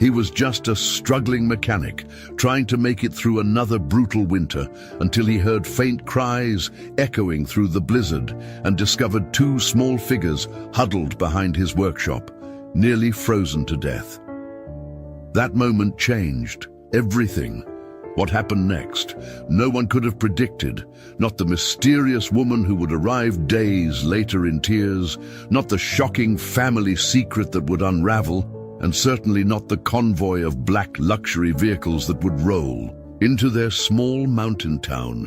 He was just a struggling mechanic, trying to make it through another brutal winter until he heard faint cries echoing through the blizzard and discovered two small figures huddled behind his workshop, nearly frozen to death. That moment changed everything. What happened next? No one could have predicted. Not the mysterious woman who would arrive days later in tears, not the shocking family secret that would unravel, and certainly not the convoy of black luxury vehicles that would roll into their small mountain town,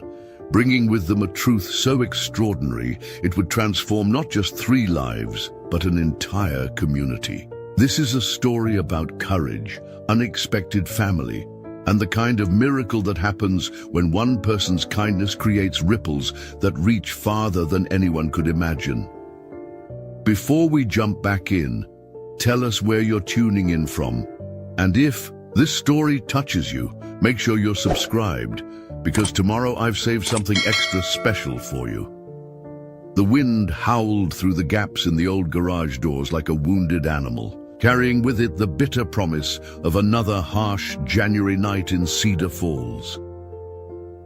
bringing with them a truth so extraordinary it would transform not just 3 lives, but an entire community. This is a story about courage, unexpected family, and the kind of miracle that happens when one person's kindness creates ripples that reach farther than anyone could imagine. Before we jump back in, tell us where you're tuning in from. And if this story touches you, make sure you're subscribed, because tomorrow I've saved something extra special for you. The wind howled through the gaps in the old garage doors like a wounded animal, carrying with it the bitter promise of another harsh January night in Cedar Falls.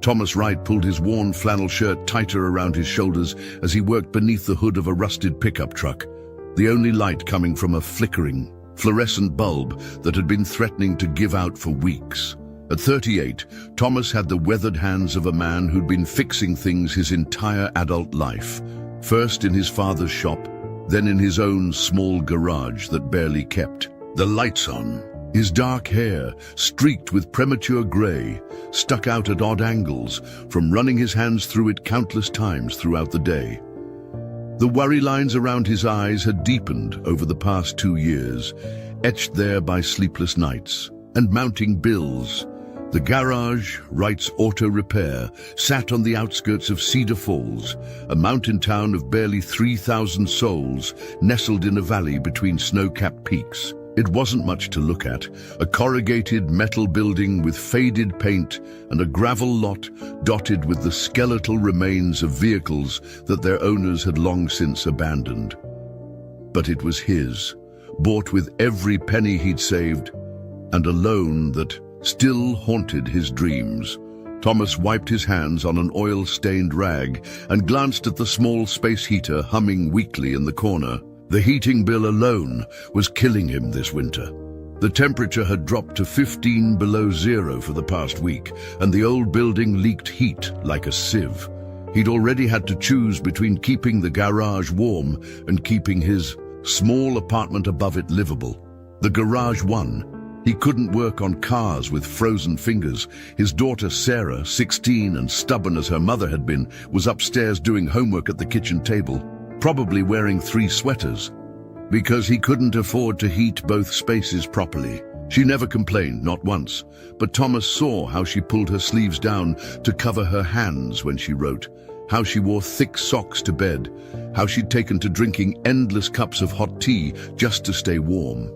Thomas Wright pulled his worn flannel shirt tighter around his shoulders as he worked beneath the hood of a rusted pickup truck, the only light coming from a flickering, fluorescent bulb that had been threatening to give out for weeks. At 38, Thomas had the weathered hands of a man who'd been fixing things his entire adult life, first in his father's shop, then in his own small garage that barely kept the lights on. His dark hair, streaked with premature gray, stuck out at odd angles from running his hands through it countless times throughout the day. The worry lines around his eyes had deepened over the past 2 years, etched there by sleepless nights and mounting bills. The garage, Wright's Auto Repair, sat on the outskirts of Cedar Falls, a mountain town of barely 3,000 souls, nestled in a valley between snow-capped peaks. It wasn't much to look at, a corrugated metal building with faded paint and a gravel lot dotted with the skeletal remains of vehicles that their owners had long since abandoned. But it was his, bought with every penny he'd saved, and a loan that still haunted his dreams. Thomas wiped his hands on an oil-stained rag and glanced at the small space heater humming weakly in the corner. The heating bill alone was killing him this winter. The temperature had dropped to 15 below zero for the past week, and the old building leaked heat like a sieve. He'd already had to choose between keeping the garage warm and keeping his small apartment above it livable. The garage won. He couldn't work on cars with frozen fingers. His daughter Sarah, 16 and stubborn as her mother had been, was upstairs doing homework at the kitchen table, probably wearing 3 sweaters, because he couldn't afford to heat both spaces properly. She never complained, not once, but Thomas saw how she pulled her sleeves down to cover her hands when she wrote, how she wore thick socks to bed, how she'd taken to drinking endless cups of hot tea just to stay warm.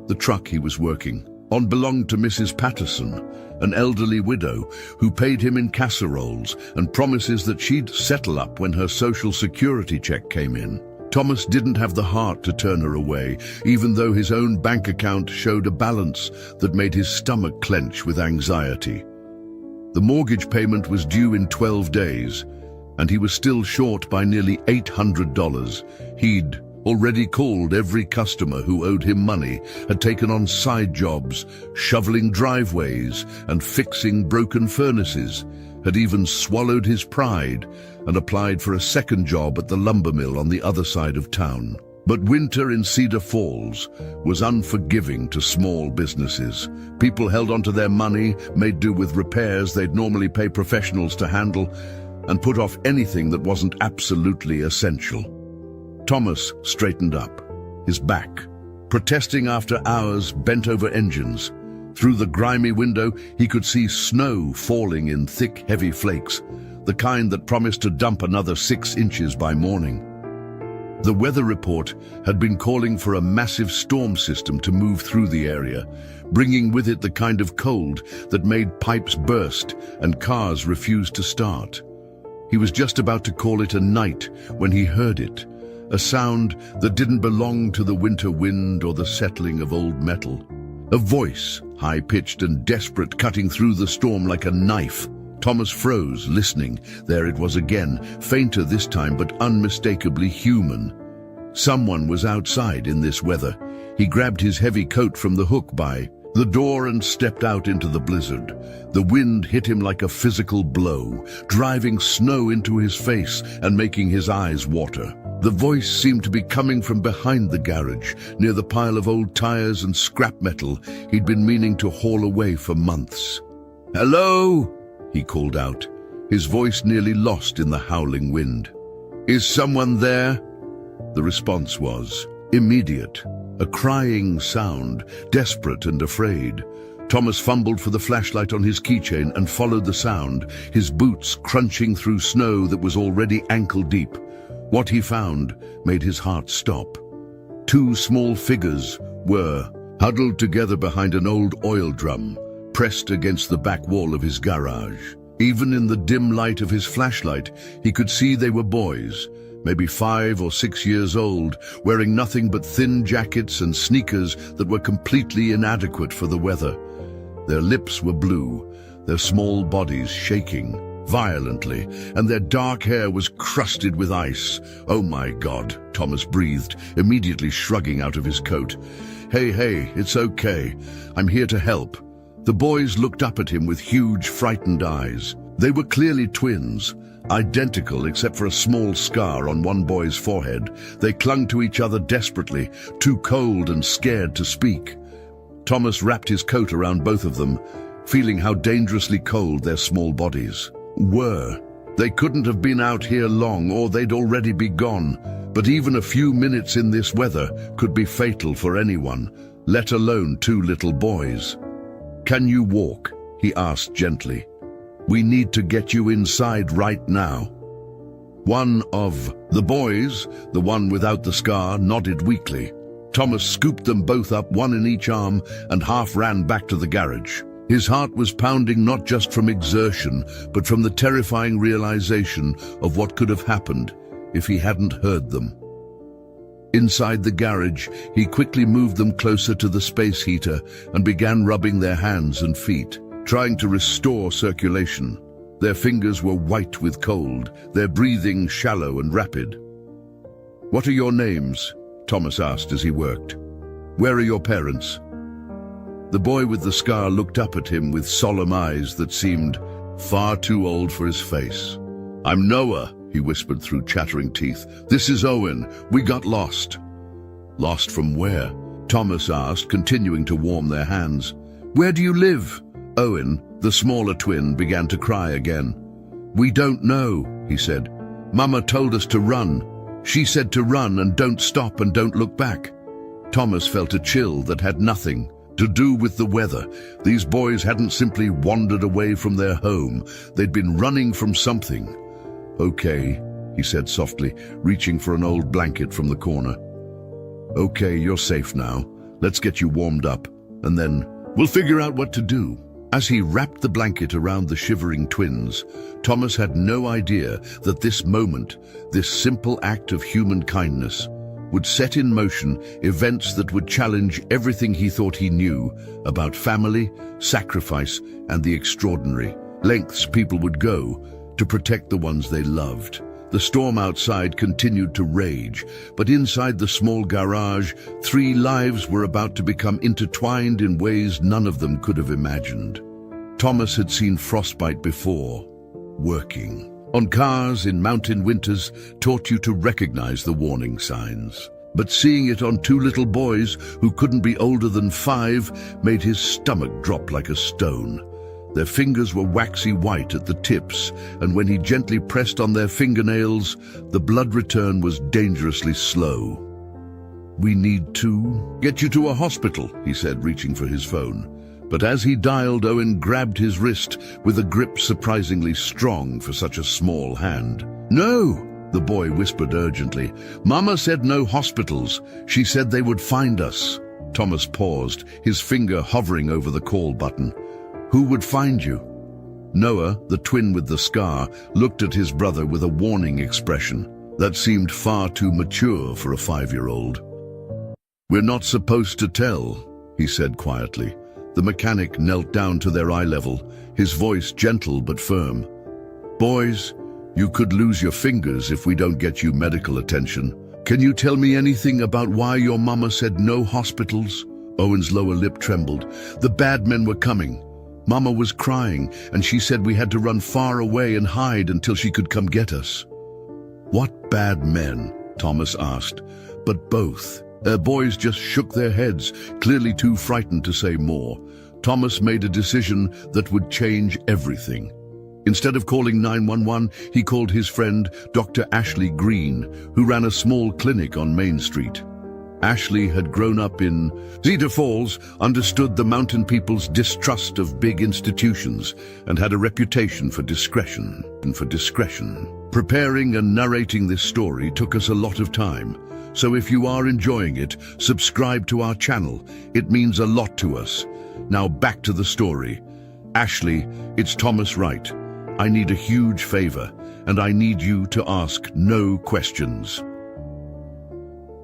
The truck he was working on belonged to Mrs. Patterson, an elderly widow who paid him in casseroles and promises that she'd settle up when her social security check came in. Thomas didn't have the heart to turn her away, even though his own bank account showed a balance that made his stomach clench with anxiety. The mortgage payment was due in 12 days, and he was still short by nearly $800. He'd already called every customer who owed him money, had taken on side jobs, shoveling driveways and fixing broken furnaces, had even swallowed his pride and applied for a second job at the lumber mill on the other side of town. But winter in Cedar Falls was unforgiving to small businesses. People held onto their money, made do with repairs they'd normally pay professionals to handle, and put off anything that wasn't absolutely essential. Thomas straightened up, his back, protesting after hours bent over engines. Through the grimy window, he could see snow falling in thick, heavy flakes, the kind that promised to dump another 6 inches by morning. The weather report had been calling for a massive storm system to move through the area, bringing with it the kind of cold that made pipes burst and cars refused to start. He was just about to call it a night when he heard it, a sound that didn't belong to the winter wind or the settling of old metal. A voice, high-pitched and desperate, cutting through the storm like a knife. Thomas froze, listening. There it was again, fainter this time but unmistakably human. Someone was outside in this weather. He grabbed his heavy coat from the hook by the door and stepped out into the blizzard. The wind hit him like a physical blow, driving snow into his face and making his eyes water. The voice seemed to be coming from behind the garage, near the pile of old tires and scrap metal he'd been meaning to haul away for months. "Hello?" he called out, his voice nearly lost in the howling wind. "Is someone there?" The response was immediate, a crying sound, desperate and afraid. Thomas fumbled for the flashlight on his keychain and followed the sound, his boots crunching through snow that was already ankle-deep. What he found made his heart stop. Two small figures were huddled together behind an old oil drum, pressed against the back wall of his garage. Even in the dim light of his flashlight, he could see they were boys, maybe 5 or 6 years old, wearing nothing but thin jackets and sneakers that were completely inadequate for the weather. Their lips were blue, their small bodies shaking violently, and their dark hair was crusted with ice. "Oh my God," Thomas breathed, immediately shrugging out of his coat. Hey, it's okay. I'm here to help." The boys looked up at him with huge, frightened eyes. They were clearly twins, identical except for a small scar on one boy's forehead. They clung to each other desperately, too cold and scared to speak. Thomas wrapped his coat around both of them, feeling how dangerously cold their small bodies were. They couldn't have been out here long, or they'd already be gone. But even a few minutes in this weather could be fatal for anyone, let alone 2 little boys. "Can you walk?" he asked gently. "We need to get you inside right now." One of the boys, the one without the scar, nodded weakly. Thomas scooped them both up, one in each arm, and half ran back to the garage. His heart was pounding not just from exertion, but from the terrifying realization of what could have happened if he hadn't heard them. Inside the garage, he quickly moved them closer to the space heater and began rubbing their hands and feet, trying to restore circulation. Their fingers were white with cold, their breathing shallow and rapid. "What are your names?" Thomas asked as he worked. "Where are your parents?" The boy with the scar looked up at him with solemn eyes that seemed far too old for his face. "I'm Noah," he whispered through chattering teeth. "This is Owen. We got lost." "Lost from where?" Thomas asked, continuing to warm their hands. "Where do you live?" Owen, the smaller twin, began to cry again. "We don't know," he said. "Mama told us to run. She said to run and don't stop and don't look back." Thomas felt a chill that had nothing to do with the weather. These boys hadn't simply wandered away from their home. They'd been running from something. "Okay," he said softly, reaching for an old blanket from the corner. "Okay, you're safe now. Let's get you warmed up, and then we'll figure out what to do." As he wrapped the blanket around the shivering twins, Thomas had no idea that this moment, this simple act of human kindness, would set in motion events that would challenge everything he thought he knew about family, sacrifice, and the extraordinary lengths people would go to protect the ones they loved. The storm outside continued to rage, but inside the small garage, 3 lives were about to become intertwined in ways none of them could have imagined. Thomas had seen frostbite before, working on cars in mountain winters taught you to recognize the warning signs. But seeing it on 2 little boys who couldn't be older than 5 made his stomach drop like a stone. Their fingers were waxy white at the tips, and when he gently pressed on their fingernails, the blood return was dangerously slow. "We need to get you to a hospital," he said, reaching for his phone. But as he dialed, Owen grabbed his wrist with a grip surprisingly strong for such a small hand. "No," the boy whispered urgently. "Mama said no hospitals. She said they would find us." Thomas paused, his finger hovering over the call button. "Who would find you?" Noah, the twin with the scar, looked at his brother with a warning expression that seemed far too mature for a 5-year-old. "We're not supposed to tell," he said quietly. The mechanic knelt down to their eye level, his voice gentle but firm. "Boys, you could lose your fingers if we don't get you medical attention. Can you tell me anything about why your mama said no hospitals?" Owen's lower lip trembled. "The bad men were coming. Mama was crying, and she said we had to run far away and hide until she could come get us." "What bad men?" Thomas asked. But both boys just shook their heads, clearly too frightened to say more. Thomas made a decision that would change everything. Instead of calling 911, he called his friend Dr. Ashley Green, who ran a small clinic on Main Street. Ashley had grown up in Cedar Falls, understood the mountain people's distrust of big institutions, and had a reputation for discretion. Preparing and narrating this story took us a lot of time, so if you are enjoying it, subscribe to our channel. It means a lot to us. Now back to the story. Ashley, it's Thomas Wright. I need a huge favor, and I need you to ask no questions.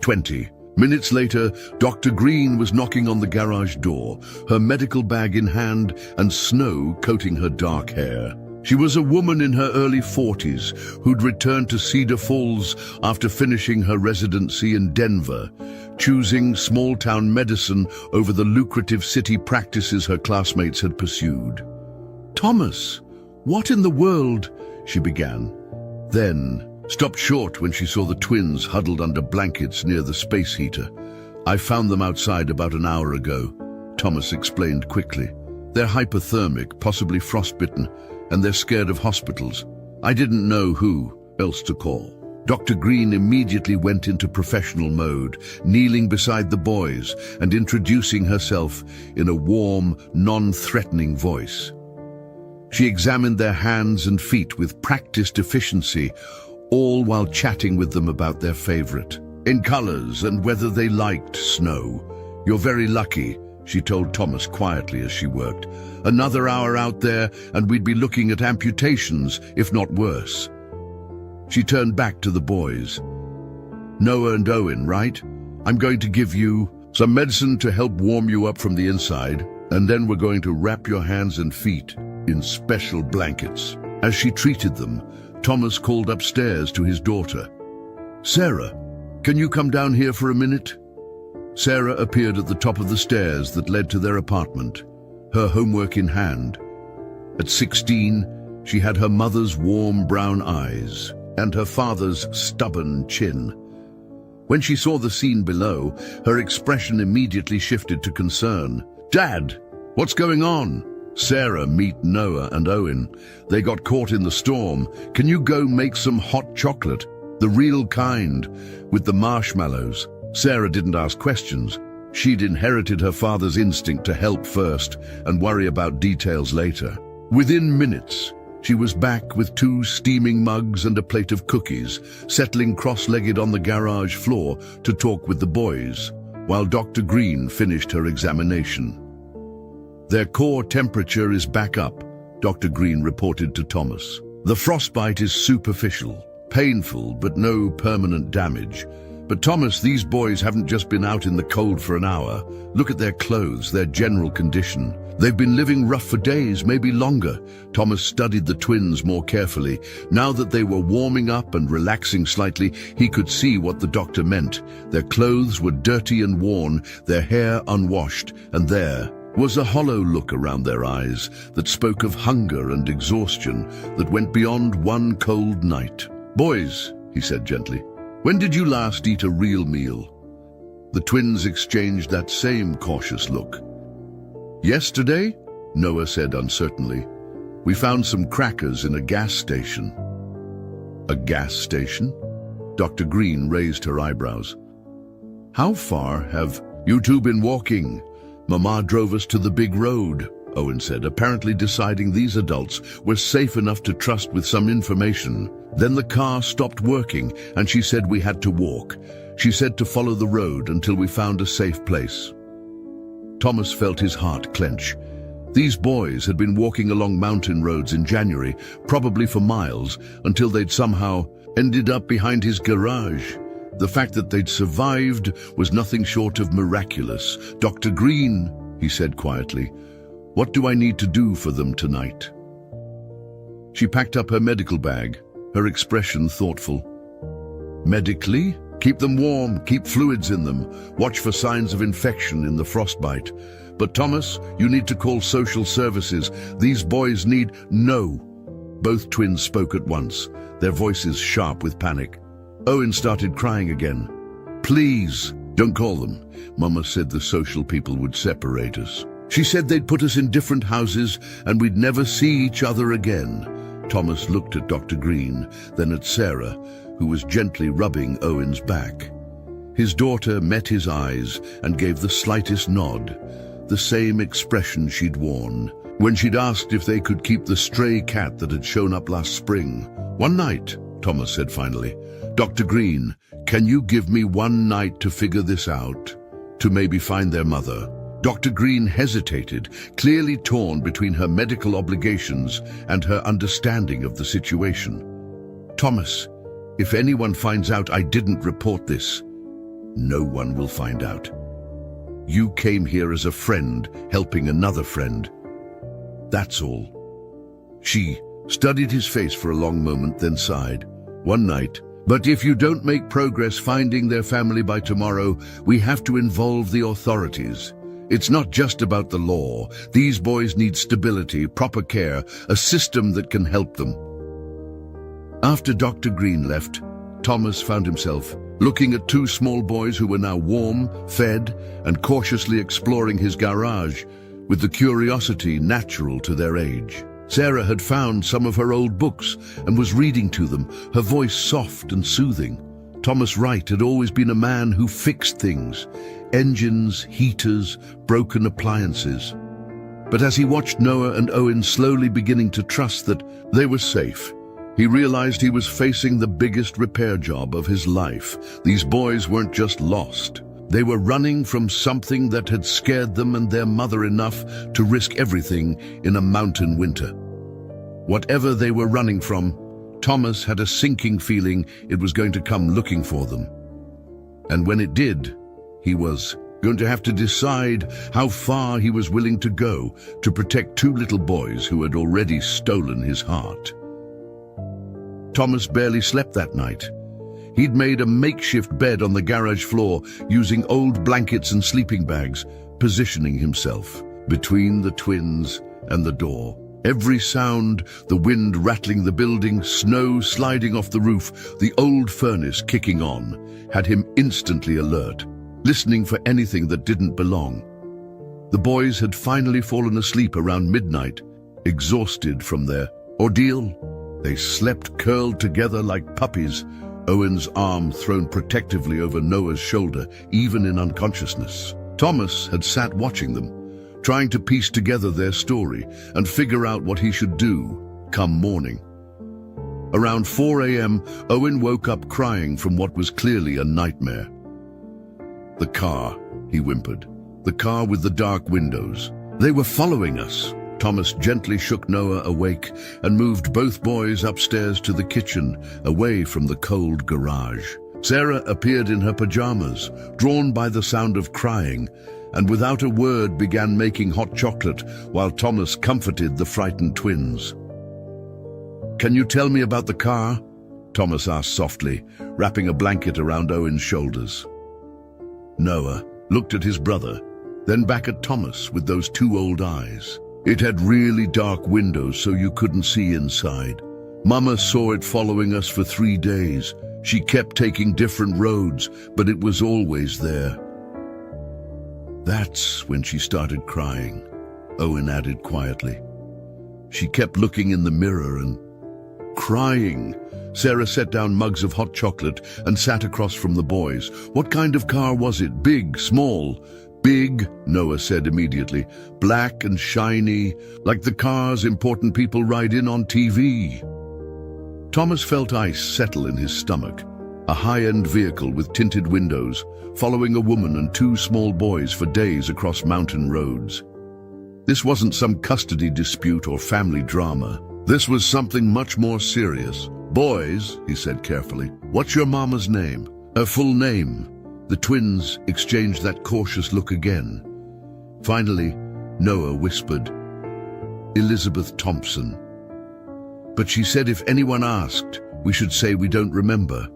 20 minutes later, Dr. Green was knocking on the garage door, her medical bag in hand and snow coating her dark hair. She was a woman in her early 40s who'd returned to Cedar Falls after finishing her residency in Denver, choosing small-town medicine over the lucrative city practices her classmates had pursued. "Thomas, what in the world?" she began, then stopped short when she saw the twins huddled under blankets near the space heater. "I found them outside about an hour ago," Thomas explained quickly. "They're hypothermic, possibly frostbitten, and they're scared of hospitals. I didn't know who else to call." Dr. Green immediately went into professional mode, kneeling beside the boys and introducing herself in a warm, non-threatening voice. She examined their hands and feet with practiced efficiency, all while chatting with them about their favorite in colors and whether they liked snow. "You're very lucky," she told Thomas quietly as she worked. "Another hour out there and we'd be looking at amputations, if not worse." She turned back to the boys. "Noah and Owen, right? I'm going to give you some medicine to help warm you up from the inside, and then we're going to wrap your hands and feet in special blankets." As she treated them, Thomas called upstairs to his daughter. "Sarah, can you come down here for a minute?" Sarah appeared at the top of the stairs that led to their apartment, her homework in hand. At 16, she had her mother's warm brown eyes and her father's stubborn chin. When she saw the scene below, her expression immediately shifted to concern. "Dad, what's going on?" "Sarah, meet Noah and Owen. They got caught in the storm. Can you go make some hot chocolate? The real kind, with the marshmallows." Sarah didn't ask questions. She'd inherited her father's instinct to help first and worry about details later. Within minutes, she was back with 2 steaming mugs and a plate of cookies, settling cross-legged on the garage floor to talk with the boys, while Dr. Green finished her examination. "Their core temperature is back up," Dr. Green reported to Thomas. "The frostbite is superficial, painful, but no permanent damage. But Thomas, these boys haven't just been out in the cold for an hour. Look at their clothes, their general condition. They've been living rough for days, maybe longer." Thomas studied the twins more carefully. Now that they were warming up and relaxing slightly, he could see what the doctor meant. Their clothes were dirty and worn, their hair unwashed, and there was a hollow look around their eyes that spoke of hunger and exhaustion that went beyond one cold night. "Boys," he said gently, "when did you last eat a real meal?" The twins exchanged that same cautious look. "Yesterday," Noah said uncertainly. "We found some crackers in a gas station." "A gas station?" Dr. Green raised her eyebrows. "How far have you two been walking?" "Mama drove us to the big road," Owen said, apparently deciding these adults were safe enough to trust with some information. "Then the car stopped working, and she said we had to walk. She said to follow the road until we found a safe place." Thomas felt his heart clench. These boys had been walking along mountain roads in January, probably for miles, until they'd somehow ended up behind his garage. The fact that they'd survived was nothing short of miraculous. "Dr. Green," he said quietly, "what do I need to do for them tonight?" She packed up her medical bag, her expression thoughtful. "Medically? Keep them warm, keep fluids in them, watch for signs of infection in the frostbite. But Thomas, you need to call social services. These boys need—" "No." Both twins spoke at once, their voices sharp with panic. Owen started crying again. "Please, don't call them. Mama said the social people would separate us. She said they'd put us in different houses and we'd never see each other again." Thomas looked at Dr. Green, then at Sarah, who was gently rubbing Owen's back. His daughter met his eyes and gave the slightest nod, the same expression she'd worn when she'd asked if they could keep the stray cat that had shown up last spring. "One night," Thomas said finally. "Dr. Green, can you give me one night to figure this out? To maybe find their mother?" Dr. Green hesitated, clearly torn between her medical obligations and her understanding of the situation. "Thomas, if anyone finds out I didn't report this—" "No one will find out. You came here as a friend, helping another friend. That's all." She studied his face for a long moment, then sighed. "One night. But if you don't make progress finding their family by tomorrow, we have to involve the authorities. It's not just about the law. These boys need stability, proper care, a system that can help them." After Dr. Green left, Thomas found himself looking at two small boys who were now warm, fed, and cautiously exploring his garage with the curiosity natural to their age. Sarah had found some of her old books and was reading to them, her voice soft and soothing. Thomas Wright had always been a man who fixed things, engines, heaters, broken appliances. But as he watched Noah and Owen slowly beginning to trust that they were safe, he realized he was facing the biggest repair job of his life. These boys weren't just lost. They were running from something that had scared them and their mother enough to risk everything in a mountain winter. Whatever they were running from, Thomas had a sinking feeling it was going to come looking for them. And when it did, he was going to have to decide how far he was willing to go to protect two little boys who had already stolen his heart. Thomas barely slept that night. He'd made a makeshift bed on the garage floor using old blankets and sleeping bags, positioning himself between the twins and the door. Every sound, the wind rattling the building, snow sliding off the roof, the old furnace kicking on, had him instantly alert, listening for anything that didn't belong. The boys had finally fallen asleep around midnight, exhausted from their ordeal. They slept curled together like puppies, Owen's arm thrown protectively over Noah's shoulder, even in unconsciousness. Thomas had sat watching them, trying to piece together their story and figure out what he should do come morning. Around 4 a.m., Owen woke up crying from what was clearly a nightmare. "The car," he whimpered. "The car with the dark windows. They were following us." Thomas gently shook Noah awake and moved both boys upstairs to the kitchen, away from the cold garage. Sarah appeared in her pajamas, drawn by the sound of crying, and without a word began making hot chocolate while Thomas comforted the frightened twins. "Can you tell me about the car?" Thomas asked softly, wrapping a blanket around Owen's shoulders. Noah looked at his brother, then back at Thomas with those two old eyes. "It had really dark windows so you couldn't see inside. Mama saw it following us for 3 days. She kept taking different roads, but it was always there." "That's when she started crying," Owen added quietly. "She kept looking in the mirror and crying." Sarah set down mugs of hot chocolate and sat across from the boys. "What kind of car was it? Big, small?" "Big," Noah said immediately. "Black and shiny, like the cars important people ride in on TV." Thomas felt ice settle in his stomach. A high-end vehicle with tinted windows, following a woman and 2 small boys for days across mountain roads. This wasn't some custody dispute or family drama. This was something much more serious. "Boys," he said carefully, "what's your mama's name?" Her full name. The twins exchanged that cautious look again. Finally, Noah whispered, Elizabeth Thompson. But she said if anyone asked, we should say we don't remember.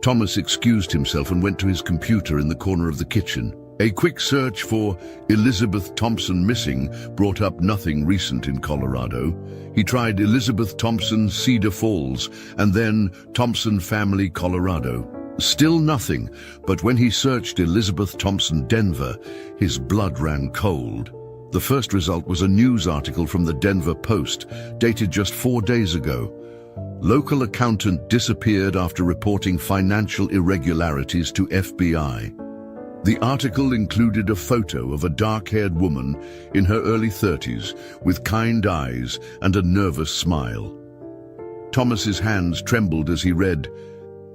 Thomas excused himself and went to his computer in the corner of the kitchen. A quick search for Elizabeth Thompson missing brought up nothing recent in Colorado. He tried Elizabeth Thompson, Cedar Falls, and then Thompson Family, Colorado. Still nothing, but when he searched Elizabeth Thompson, Denver, his blood ran cold. The first result was a news article from the Denver Post, dated just 4 days ago. Local accountant disappeared after reporting financial irregularities to FBI. The article included a photo of a dark-haired woman in her early 30s with kind eyes and a nervous smile. Thomas's hands trembled as he read,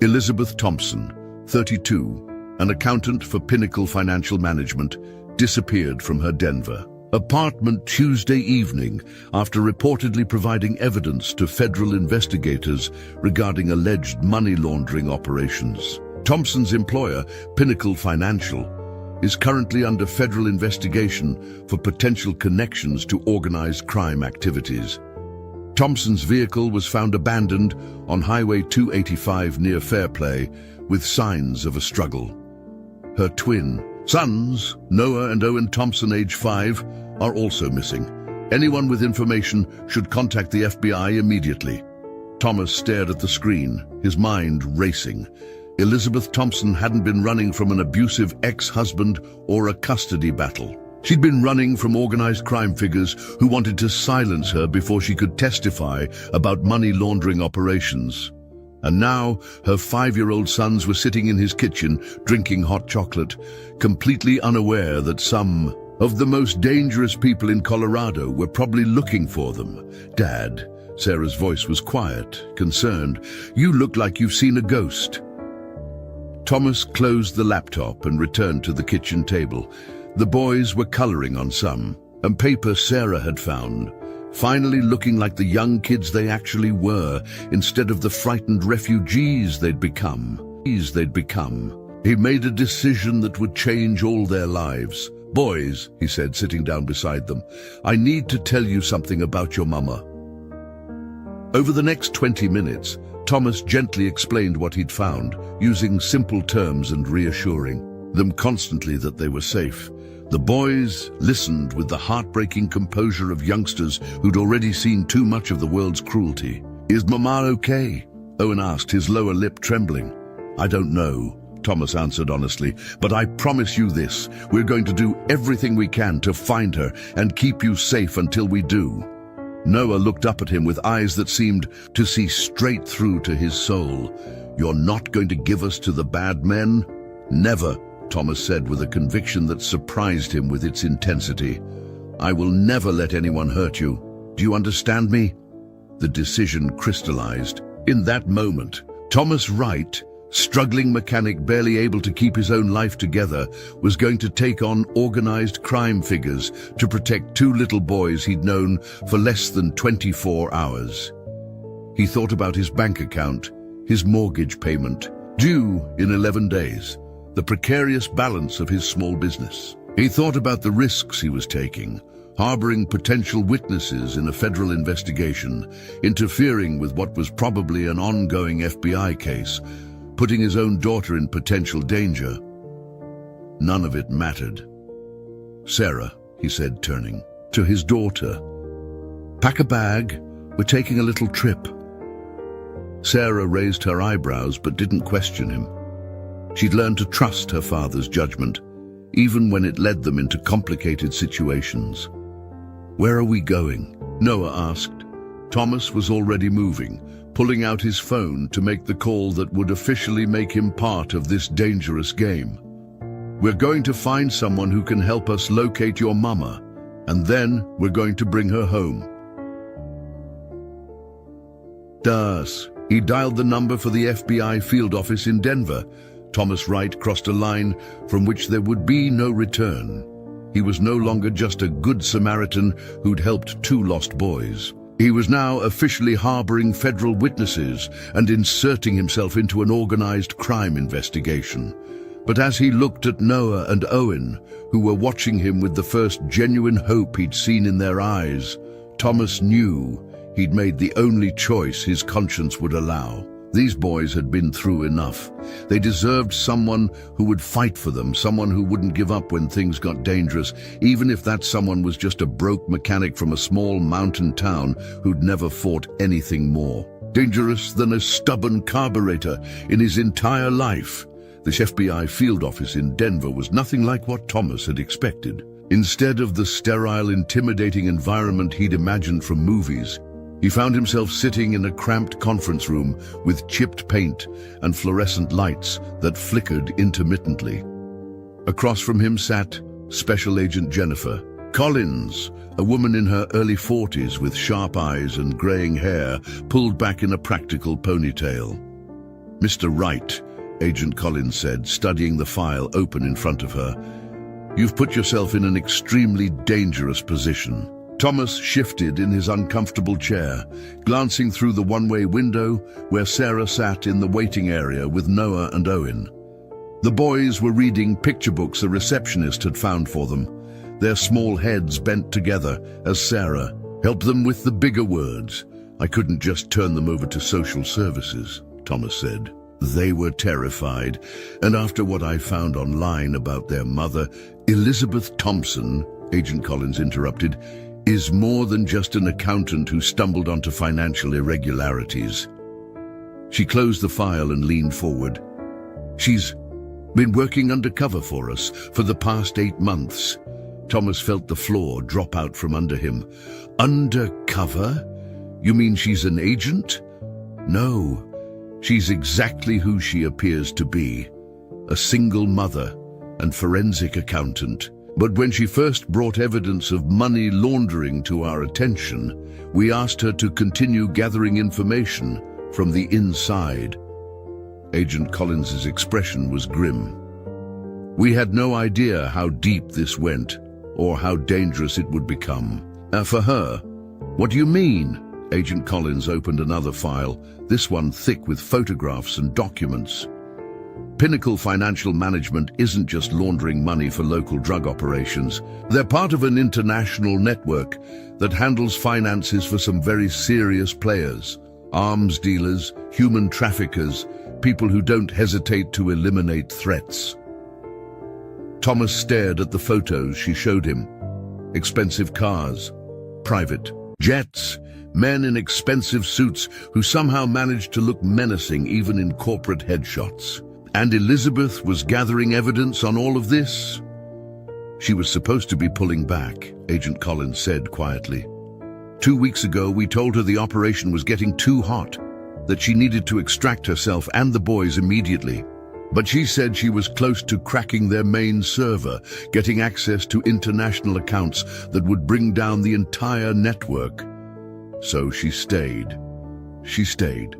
Elizabeth Thompson, 32, an accountant for Pinnacle Financial Management, disappeared from her Denver apartment Tuesday evening after reportedly providing evidence to federal investigators regarding alleged money laundering operations. Thompson's employer, Pinnacle Financial, is currently under federal investigation for potential connections to organized crime activities. Thompson's vehicle was found abandoned on Highway 285 near Fairplay with signs of a struggle. Her twin sons, Noah and Owen Thompson, age 5, are also missing. Anyone with information should contact the FBI immediately. Thomas stared at the screen, his mind racing. Elizabeth Thompson hadn't been running from an abusive ex-husband or a custody battle. She'd been running from organized crime figures who wanted to silence her before she could testify about money laundering operations. And now, her 5-year-old sons were sitting in his kitchen, drinking hot chocolate, completely unaware that some of the most dangerous people in Colorado were probably looking for them. Dad, Sarah's voice was quiet, concerned. You look like you've seen a ghost. Thomas closed the laptop and returned to the kitchen table. The boys were coloring on some, and paper Sarah had found, finally looking like the young kids they actually were, instead of the frightened refugees they'd become. He made a decision that would change all their lives. Boys, he said, sitting down beside them, I need to tell you something about your mama. Over the next 20 minutes, Thomas gently explained what he'd found, using simple terms and reassuring them constantly that they were safe. The boys listened with the heartbreaking composure of youngsters who'd already seen too much of the world's cruelty. Is Mama okay? Owen asked, his lower lip trembling. I don't know, Thomas answered honestly, but I promise you this, we're going to do everything we can to find her and keep you safe until we do. Noah looked up at him with eyes that seemed to see straight through to his soul. You're not going to give us to the bad men? Never, Thomas said with a conviction that surprised him with its intensity. I will never let anyone hurt you. Do you understand me? The decision crystallized. In that moment, Thomas Wright, struggling mechanic barely able to keep his own life together, was going to take on organized crime figures to protect 2 little boys he'd known for less than 24 hours. He thought about his bank account, his mortgage payment, due in 11 days, the precarious balance of his small business. He thought about the risks he was taking, harboring potential witnesses in a federal investigation, interfering with what was probably an ongoing FBI case, putting his own daughter in potential danger. None of it mattered. Sarah, he said, turning to his daughter, pack a bag, we're taking a little trip. Sarah raised her eyebrows but didn't question him. She'd learned to trust her father's judgment, even when it led them into complicated situations. Where are we going? Noah asked. Thomas was already moving, pulling out his phone to make the call that would officially make him part of this dangerous game. We're going to find someone who can help us locate your mama, and then we're going to bring her home. He dialed the number for the FBI field office in Denver. Thomas Wright crossed a line from which there would be no return. He was no longer just a good Samaritan who'd helped 2 lost boys. He was now officially harboring federal witnesses and inserting himself into an organized crime investigation. But as he looked at Noah and Owen, who were watching him with the first genuine hope he'd seen in their eyes, Thomas knew he'd made the only choice his conscience would allow. These boys had been through enough. They deserved someone who would fight for them, someone who wouldn't give up when things got dangerous, even if that someone was just a broke mechanic from a small mountain town who'd never fought anything more dangerous than a stubborn carburetor in his entire life. This FBI field office in Denver was nothing like what Thomas had expected. Instead of the sterile, intimidating environment he'd imagined from movies, he found himself sitting in a cramped conference room with chipped paint and fluorescent lights that flickered intermittently. Across from him sat Special Agent Jennifer Collins, a woman in her early 40s with sharp eyes and graying hair pulled back in a practical ponytail. "Mr. Wright," Agent Collins said, studying the file open in front of her, "you've put yourself in an extremely dangerous position." Thomas shifted in his uncomfortable chair, glancing through the one-way window where Sarah sat in the waiting area with Noah and Owen. The boys were reading picture books a receptionist had found for them, their small heads bent together as Sarah helped them with the bigger words. "I couldn't just turn them over to social services," Thomas said. They were terrified, and after what I found online about their mother, Elizabeth Thompson, Agent Collins interrupted, is more than just an accountant who stumbled onto financial irregularities. She closed the file and leaned forward. "She's been working undercover for us for the past 8 months. Thomas felt the floor drop out from under him. "Undercover? You mean she's an agent?" "No, she's exactly who she appears to be, a single mother and forensic accountant. But when she first brought evidence of money laundering to our attention, we asked her to continue gathering information from the inside." Agent Collins's expression was grim. "We had no idea how deep this went, or how dangerous it would become." For her, "What do you mean?" Agent Collins opened another file, this one thick with photographs and documents. Pinnacle Financial Management isn't just laundering money for local drug operations. They're part of an international network that handles finances for some very serious players. Arms dealers, human traffickers, people who don't hesitate to eliminate threats. Thomas stared at the photos she showed him. Expensive cars, private jets, men in expensive suits who somehow managed to look menacing even in corporate headshots. And Elizabeth was gathering evidence on all of this? "She was supposed to be pulling back," Agent Collins said quietly. 2 weeks ago, we told her the operation was getting too hot, that she needed to extract herself and the boys immediately. But she said she was close to cracking their main server, getting access to international accounts that would bring down the entire network. So she stayed. She stayed.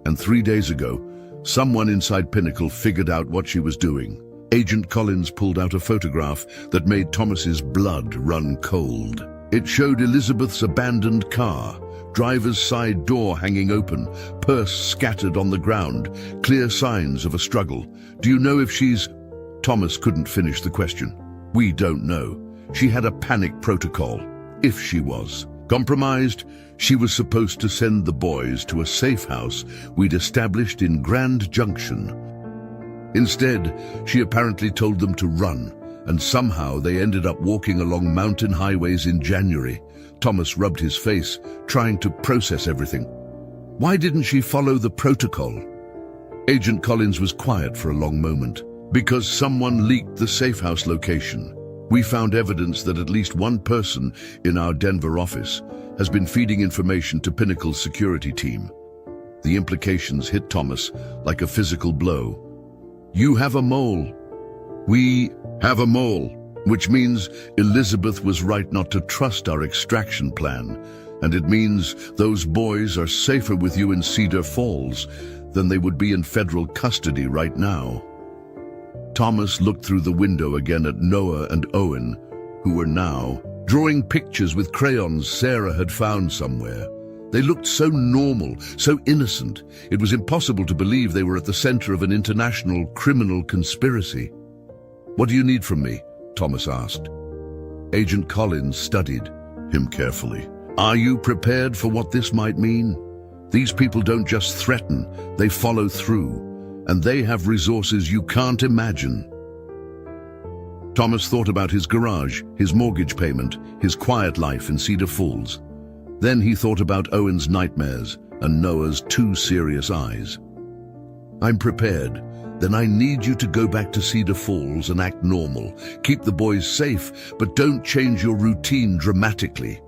And 3 days ago, someone inside Pinnacle figured out what she was doing. Agent Collins pulled out a photograph that made Thomas's blood run cold. It showed Elizabeth's abandoned car, driver's side door hanging open, purse scattered on the ground, clear signs of a struggle. "Do you know if she's—" Thomas couldn't finish the question. "We don't know. She had a panic protocol. If she was compromised, she was supposed to send the boys to a safe house we'd established in Grand Junction. Instead, she apparently told them to run, and somehow they ended up walking along mountain highways in January." Thomas rubbed his face, trying to process everything. "Why didn't she follow the protocol?" Agent Collins was quiet for a long moment. "Because someone leaked the safe house location. We found evidence that at least one person in our Denver office has been feeding information to Pinnacle's security team." The implications hit Thomas like a physical blow. "You have a mole." "We have a mole, which means Elizabeth was right not to trust our extraction plan, and it means those boys are safer with you in Cedar Falls than they would be in federal custody right now." Thomas looked through the window again at Noah and Owen, who were now drawing pictures with crayons Sarah had found somewhere. They looked so normal, so innocent. It was impossible to believe they were at the center of an international criminal conspiracy. "What do you need from me?" Thomas asked. Agent Collins studied him carefully. "Are you prepared for what this might mean? These people don't just threaten, they follow through, and they have resources you can't imagine." Thomas thought about his garage, his mortgage payment, his quiet life in Cedar Falls. Then he thought about Owen's nightmares and Noah's 2 serious eyes. "I'm prepared. Then I need you to go back to Cedar Falls and act normal. Keep the boys safe, but don't change your routine dramatically.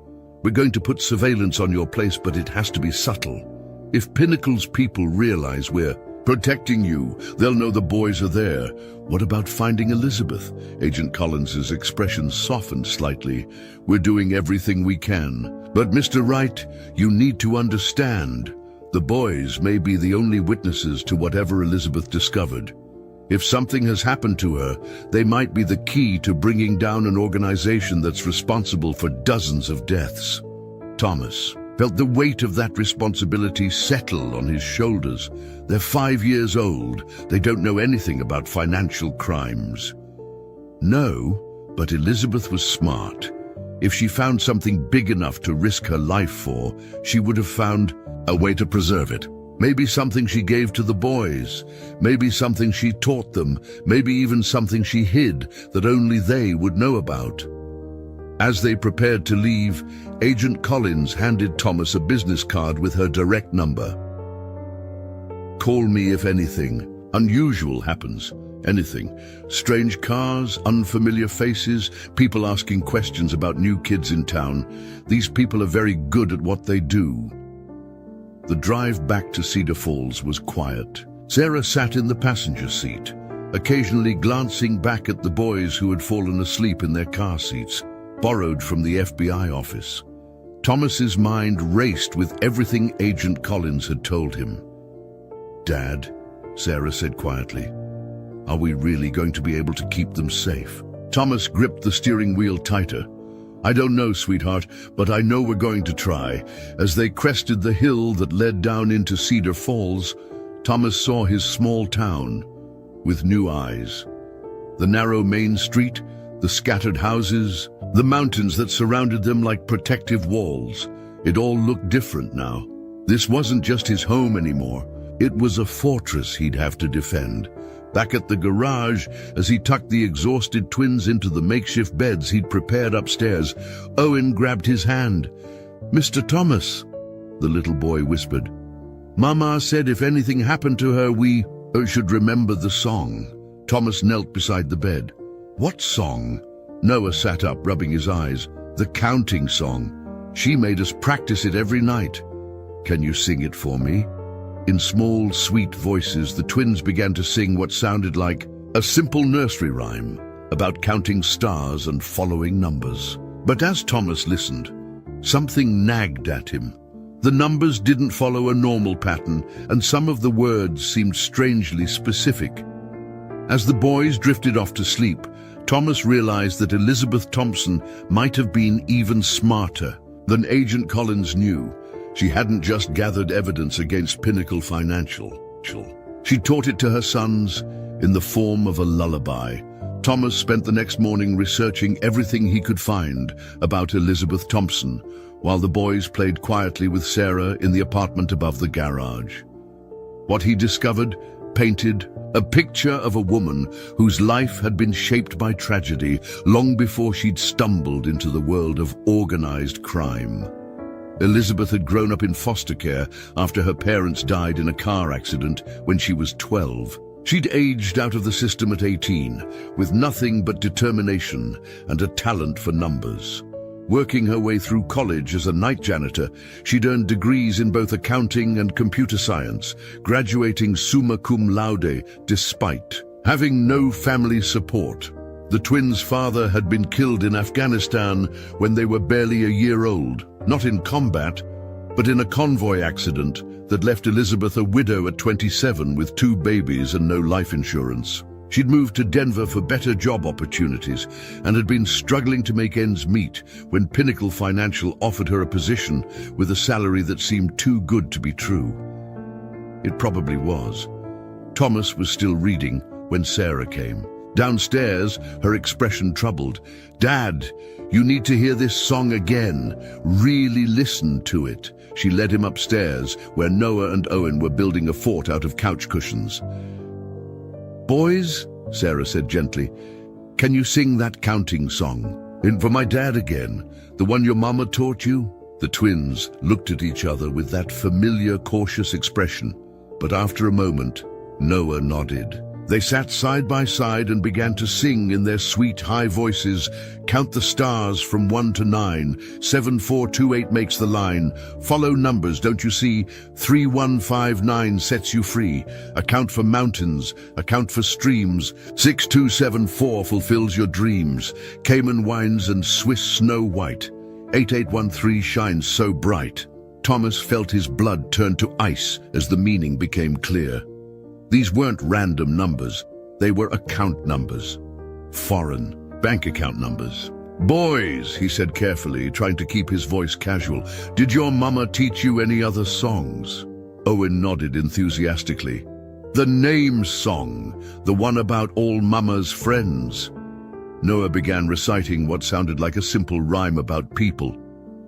We're going to put surveillance on your place, but it has to be subtle. If Pinnacle's people realize we're protecting you, they'll know the boys are there." "What about finding Elizabeth?" Agent Collins's expression softened slightly. "We're doing everything we can. But Mr. Wright, you need to understand. The boys may be the only witnesses to whatever Elizabeth discovered. If something has happened to her, they might be the key to bringing down an organization that's responsible for dozens of deaths." Thomas felt the weight of that responsibility settle on his shoulders. They're 5 years old. They don't know anything about financial crimes. No, but Elizabeth was smart. If she found something big enough to risk her life for, she would have found a way to preserve it. Maybe something she gave to the boys, maybe something she taught them, maybe even something she hid that only they would know about. As they prepared to leave, Agent Collins handed Thomas a business card with her direct number. "Call me if anything unusual happens. Anything. Strange cars, unfamiliar faces, people asking questions about new kids in town. These people are very good at what they do." The drive back to Cedar Falls was quiet. Sarah sat in the passenger seat, occasionally glancing back at the boys who had fallen asleep in their car seats, borrowed from the FBI office. Thomas's mind raced with everything Agent Collins had told him. "Dad," Sarah said quietly, "are we really going to be able to keep them safe?" Thomas gripped the steering wheel tighter. "I don't know, sweetheart, but I know we're going to try." As they crested the hill that led down into Cedar Falls, Thomas saw his small town with new eyes. The narrow main street, the scattered houses, the mountains that surrounded them like protective walls. It all looked different now. This wasn't just his home anymore. It was a fortress he'd have to defend. Back at the garage, as he tucked the exhausted twins into the makeshift beds he'd prepared upstairs, Owen grabbed his hand. "Mr. Thomas," the little boy whispered. "Mama said if anything happened to her, we should remember the song." Thomas knelt beside the bed. "What song?" Noah sat up, rubbing his eyes. "The counting song. She made us practice it every night." "Can you sing it for me?" In small, sweet voices, the twins began to sing what sounded like a simple nursery rhyme about counting stars and following numbers. But as Thomas listened, something nagged at him. The numbers didn't follow a normal pattern, and some of the words seemed strangely specific. As the boys drifted off to sleep, Thomas realized that Elizabeth Thompson might have been even smarter than Agent Collins knew. She hadn't just gathered evidence against Pinnacle Financial. She taught it to her sons in the form of a lullaby. Thomas spent the next morning researching everything he could find about Elizabeth Thompson, while the boys played quietly with Sarah in the apartment above the garage. What he discovered painted a picture of a woman whose life had been shaped by tragedy long before she'd stumbled into the world of organized crime. Elizabeth had grown up in foster care after her parents died in a car accident when she was 12. She'd aged out of the system at 18, with nothing but determination and a talent for numbers. Working her way through college as a night janitor, she'd earned degrees in both accounting and computer science, graduating summa cum laude despite having no family support. The twins' father had been killed in Afghanistan when they were barely a year old, not in combat, but in a convoy accident that left Elizabeth a widow at 27 with 2 babies and no life insurance. She'd moved to Denver for better job opportunities and had been struggling to make ends meet when Pinnacle Financial offered her a position with a salary that seemed too good to be true. It probably was. Thomas was still reading when Sarah came. Downstairs, her expression troubled. "Dad, you need to hear this song again. Really listen to it." She led him upstairs, where Noah and Owen were building a fort out of couch cushions. "Boys," Sarah said gently, "can you sing that counting song? And for my dad again, the one your mama taught you?" The twins looked at each other with that familiar, cautious expression. But after a moment, Noah nodded. They sat side by side and began to sing in their sweet, high voices. "Count the stars from 1 to 9. 7, 4, 2, 8 makes the line. Follow numbers, don't you see? 3, 1, 5, 9 sets you free. Account for mountains, account for streams. 6, 2, 7, 4 fulfills your dreams. Cayman wines and Swiss snow white. 8813 shines so bright." Thomas felt his blood turn to ice as the meaning became clear. These weren't random numbers. They were account numbers. Foreign bank account numbers. "Boys," he said carefully, trying to keep his voice casual, "did your mama teach you any other songs?" Owen nodded enthusiastically. "The name song, the one about all mama's friends." Noah began reciting what sounded like a simple rhyme about people,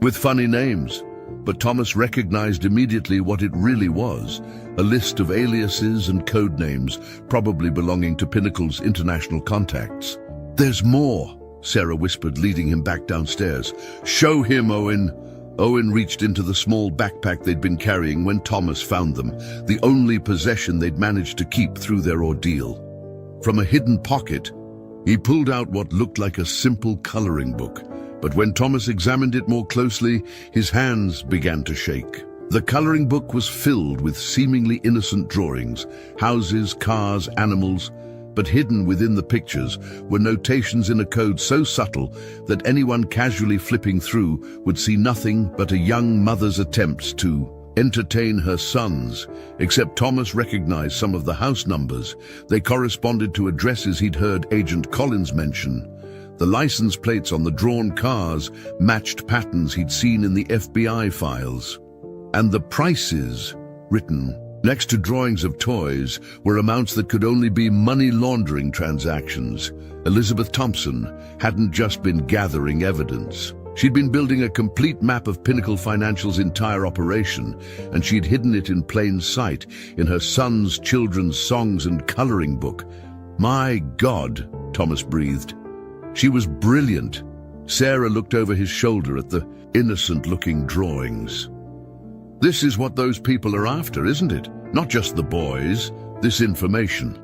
with funny names. But Thomas recognized immediately what it really was, a list of aliases and code names, probably belonging to Pinnacle's international contacts. "There's more," Sarah whispered, leading him back downstairs. "Show him, Owen." Owen reached into the small backpack they'd been carrying when Thomas found them, the only possession they'd managed to keep through their ordeal. From a hidden pocket, he pulled out what looked like a simple coloring book. But when Thomas examined it more closely, his hands began to shake. The coloring book was filled with seemingly innocent drawings, houses, cars, animals, but hidden within the pictures were notations in a code so subtle that anyone casually flipping through would see nothing but a young mother's attempts to entertain her sons. Except Thomas recognized some of the house numbers. They corresponded to addresses he'd heard Agent Collins mention. The license plates on the drawn cars matched patterns he'd seen in the FBI files. And the prices, written next to drawings of toys, were amounts that could only be money laundering transactions. Elizabeth Thompson hadn't just been gathering evidence. She'd been building a complete map of Pinnacle Financial's entire operation, and she'd hidden it in plain sight in her son's children's songs and coloring book. "My God," Thomas breathed. She was brilliant. Sarah looked over his shoulder at the innocent-looking drawings. "This is what those people are after, isn't it? Not just the boys, this information."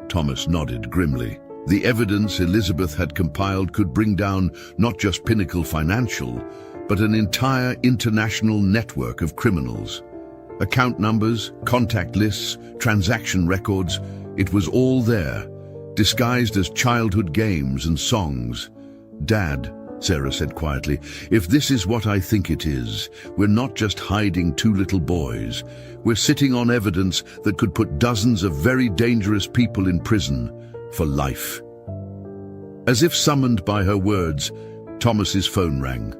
Thomas nodded grimly. The evidence Elizabeth had compiled could bring down not just Pinnacle Financial, but an entire international network of criminals. Account numbers, contact lists, transaction records, it was all there, disguised as childhood games and songs. "Dad," Sarah said quietly, "if this is what I think it is, we're not just hiding two little boys. We're sitting on evidence that could put dozens of very dangerous people in prison for life." As if summoned by her words, Thomas's phone rang.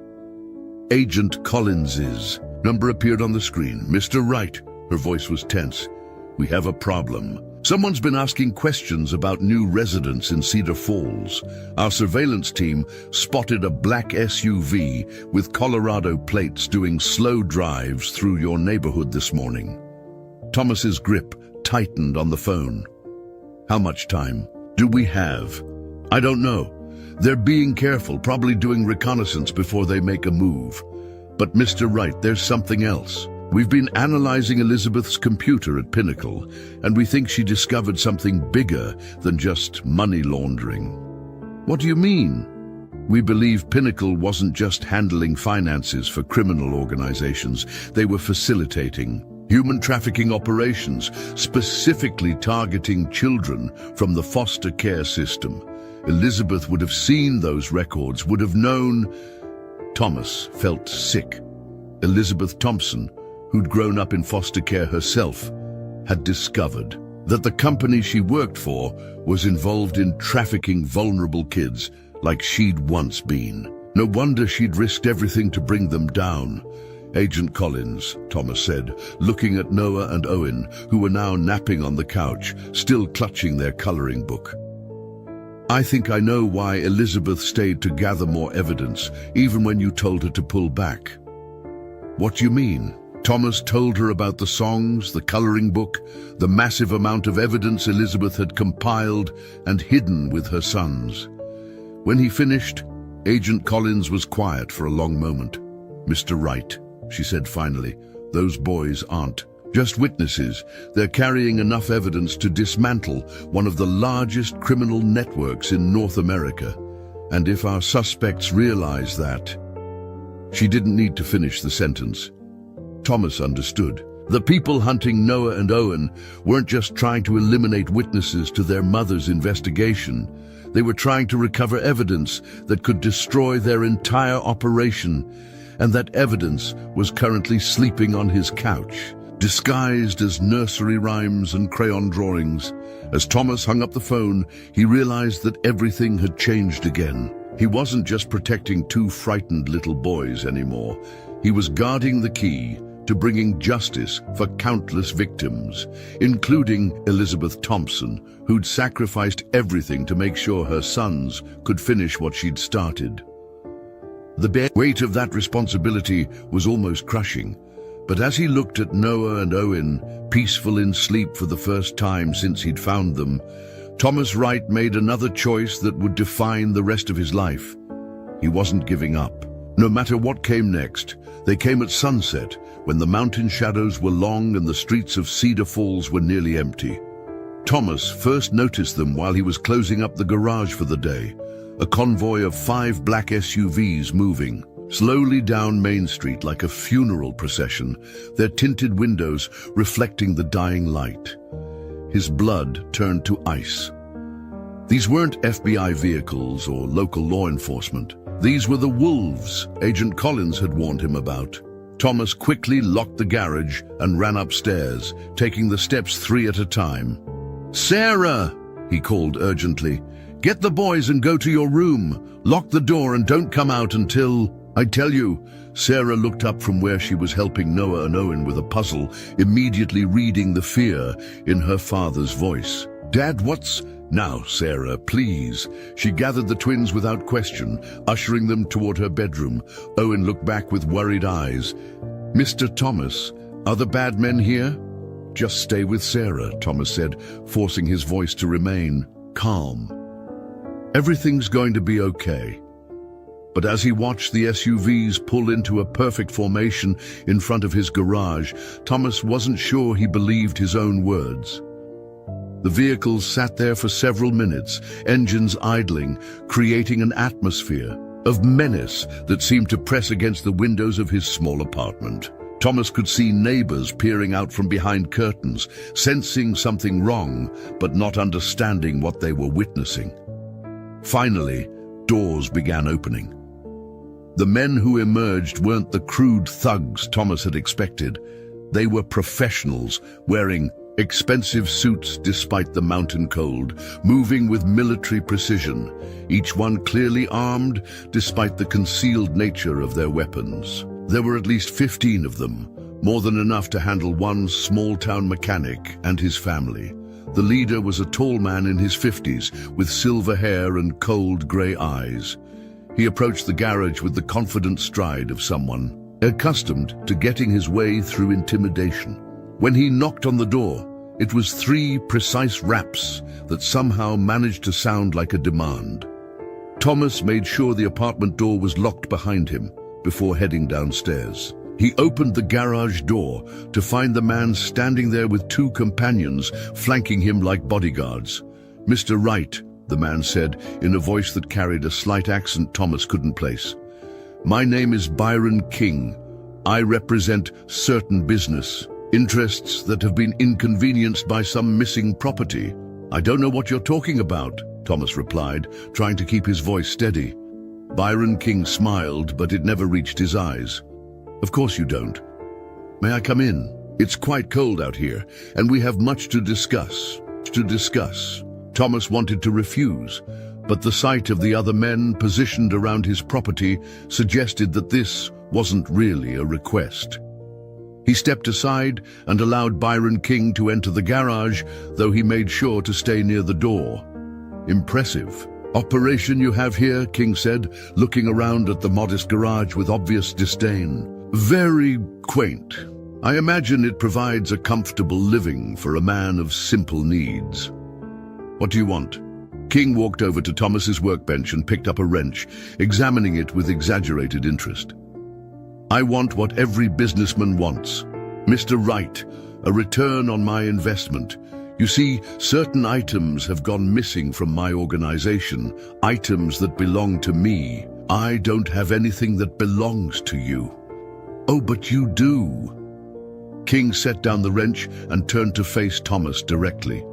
Agent Collins's number appeared on the screen. "Mr. Wright," her voice was tense, "we have a problem. Someone's been asking questions about new residents in Cedar Falls. Our surveillance team spotted a black SUV with Colorado plates doing slow drives through your neighborhood this morning." Thomas's grip tightened on the phone. "How much time do we have?" "I don't know. They're being careful, probably doing reconnaissance before they make a move. But Mr. Wright, there's something else. We've been analyzing Elizabeth's computer at Pinnacle, and we think she discovered something bigger than just money laundering." "What do you mean?" "We believe Pinnacle wasn't just handling finances for criminal organizations. They were facilitating human trafficking operations, specifically targeting children from the foster care system. Elizabeth would have seen those records, would have known." Thomas felt sick. Elizabeth Thompson, who'd grown up in foster care herself, had discovered. that the company she worked for was involved in trafficking vulnerable kids like she'd once been. No wonder she'd risked everything to bring them down. Agent Collins, Thomas said, looking at Noah and Owen, who were now napping on the couch, still clutching their coloring book. I think I know why Elizabeth stayed to gather more evidence, even when you told her to pull back. What do you mean? Thomas told her about the songs, the coloring book, the massive amount of evidence Elizabeth had compiled and hidden with her sons. When he finished, Agent Collins was quiet for a long moment. "Mr. Wright," she said finally, "those boys aren't just witnesses. They're carrying enough evidence to dismantle one of the largest criminal networks in North America. And if our suspects realize that..." She didn't need to finish the sentence. Thomas understood. The people hunting Noah and Owen weren't just trying to eliminate witnesses to their mother's investigation. They were trying to recover evidence that could destroy their entire operation, and that evidence was currently sleeping on his couch, disguised as nursery rhymes and crayon drawings. As Thomas hung up the phone, he realized that everything had changed again. He wasn't just protecting two frightened little boys anymore. He was guarding the key to bringing justice for countless victims, including Elizabeth Thompson, who'd sacrificed everything to make sure her sons could finish what she'd started. The weight of that responsibility was almost crushing, but as he looked at Noah and Owen, peaceful in sleep for the first time since he'd found them, Thomas Wright made another choice that would define the rest of his life. He wasn't giving up. No matter what came next, they came at sunset, when the mountain shadows were long and the streets of Cedar Falls were nearly empty. Thomas first noticed them while he was closing up the garage for the day, a convoy of 5 black SUVs moving slowly down Main Street like a funeral procession, their tinted windows reflecting the dying light. His blood turned to ice. These weren't FBI vehicles or local law enforcement. These were the wolves Agent Collins had warned him about. Thomas quickly locked the garage and ran upstairs, taking the steps 3 at a time. "Sarah!" he called urgently. "Get the boys and go to your room. Lock the door and don't come out until I tell you." Sarah looked up from where she was helping Noah and Owen with a puzzle, immediately reading the fear in her father's voice. "Dad, what's..." "Now, Sarah, please." She gathered the twins without question, ushering them toward her bedroom. Owen looked back with worried eyes. "Mr. Thomas, are the bad men here?" "Just stay with Sarah," Thomas said, forcing his voice to remain calm. "Everything's going to be okay." But as he watched the SUVs pull into a perfect formation in front of his garage, Thomas wasn't sure he believed his own words. The vehicles sat there for several minutes, engines idling, creating an atmosphere of menace that seemed to press against the windows of his small apartment. Thomas could see neighbors peering out from behind curtains, sensing something wrong, but not understanding what they were witnessing. Finally, doors began opening. The men who emerged weren't the crude thugs Thomas had expected. They were professionals, wearing expensive suits despite the mountain cold, moving with military precision, each one clearly armed despite the concealed nature of their weapons. There were at least 15 of them, more than enough to handle one small-town mechanic and his family. The leader was a tall man in his 50s, with silver hair and cold grey eyes. He approached the garage with the confident stride of someone accustomed to getting his way through intimidation. When he knocked on the door, it was 3 precise raps that somehow managed to sound like a demand. Thomas made sure the apartment door was locked behind him before heading downstairs. He opened the garage door to find the man standing there with 2 companions flanking him like bodyguards. "Mr. Wright," the man said in a voice that carried a slight accent Thomas couldn't place. "My name is Byron King. I represent certain business interests that have been inconvenienced by some missing property." "I don't know what you're talking about," Thomas replied, trying to keep his voice steady. Byron King smiled, but it never reached his eyes. "Of course you don't. May I come in?" It's quite cold out here, and we have much to discuss. Thomas wanted to refuse, but the sight of the other men positioned around his property suggested that this wasn't really a request. He stepped aside and allowed Byron King to enter the garage, though he made sure to stay near the door. Impressive operation you have here, King said, looking around at the modest garage with obvious disdain. Very quaint. I imagine it provides a comfortable living for a man of simple needs. What do you want? King walked over to Thomas's workbench and picked up a wrench, examining it with exaggerated interest. I want what every businessman wants. Mr. Wright, a return on my investment. You see, certain items have gone missing from my organization, items that belong to me. I don't have anything that belongs to you. Oh, but you do. King set down the wrench and turned to face Thomas directly.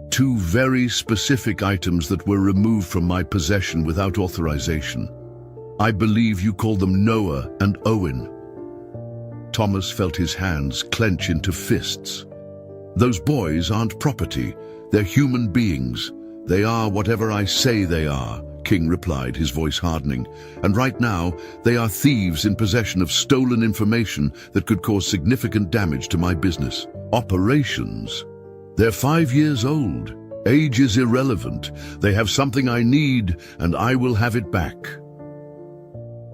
Two very specific items that were removed from my possession without authorization. I believe you call them Noah and Owen. Thomas felt his hands clench into fists. Those boys aren't property. They're human beings. They are whatever I say they are, King replied, his voice hardening. And right now, they are thieves in possession of stolen information that could cause significant damage to my business. Operations. They're 5 years old. Age is irrelevant. They have something I need, and I will have it back.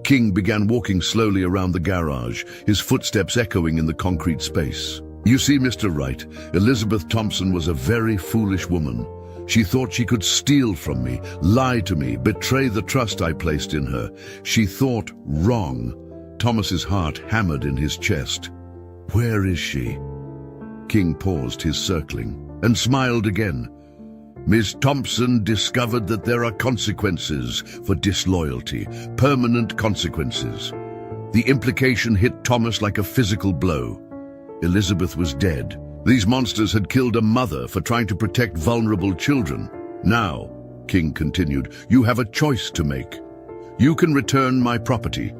King began walking slowly around the garage, his footsteps echoing in the concrete space. You see, Mr. Wright, Elizabeth Thompson was a very foolish woman. She thought she could steal from me, lie to me, betray the trust I placed in her. She thought wrong. Thomas's heart hammered in his chest. Where is she? King paused his circling and smiled again. Ms. Thompson discovered that there are consequences for disloyalty, permanent consequences. The implication hit Thomas like a physical blow. Elizabeth was dead. These monsters had killed a mother for trying to protect vulnerable children. Now, King continued, you have a choice to make. You can return my property,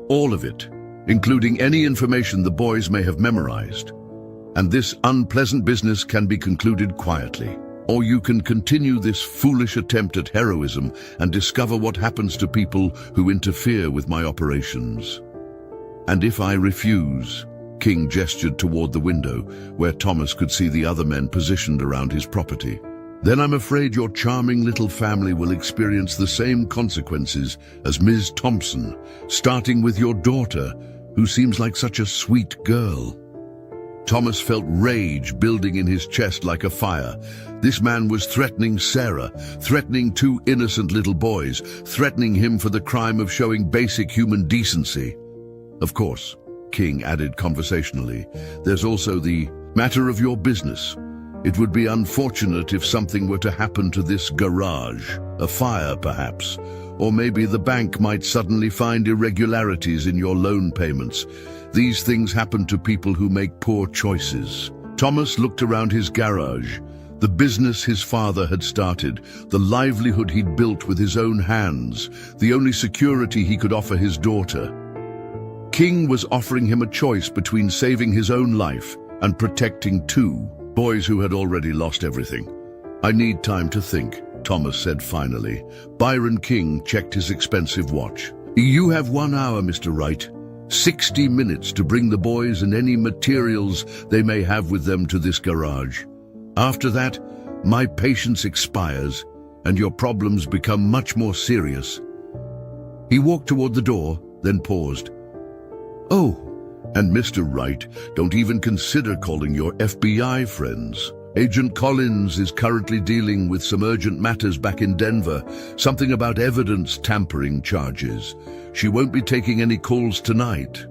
all of it, including any information the boys may have memorized. And this unpleasant business can be concluded quietly. Or you can continue this foolish attempt at heroism and discover what happens to people who interfere with my operations. And if I refuse, King gestured toward the window, where Thomas could see the other men positioned around his property, then I'm afraid your charming little family will experience the same consequences as Ms. Thompson, starting with your daughter, who seems like such a sweet girl. Thomas felt rage building in his chest like a fire. This man was threatening Sarah, threatening two innocent little boys, threatening him for the crime of showing basic human decency. Of course, King added conversationally, there's also the matter of your business. It would be unfortunate if something were to happen to this garage, a fire perhaps, or maybe the bank might suddenly find irregularities in your loan payments. These things happen to people who make poor choices. Thomas looked around his garage, the business his father had started, the livelihood he'd built with his own hands, the only security he could offer his daughter. King was offering him a choice between saving his own life and protecting two boys who had already lost everything. I need time to think, Thomas said finally. Byron King checked his expensive watch. You have 1 hour, Mr. Wright. 60 minutes to bring the boys and any materials they may have with them to this garage. After that, my patience expires and your problems become much more serious. He walked toward the door, then paused. Oh, and Mr. Wright, don't even consider calling your FBI friends. Agent Collins is currently dealing with some urgent matters back in Denver, something about evidence tampering charges. She won't be taking any calls tonight.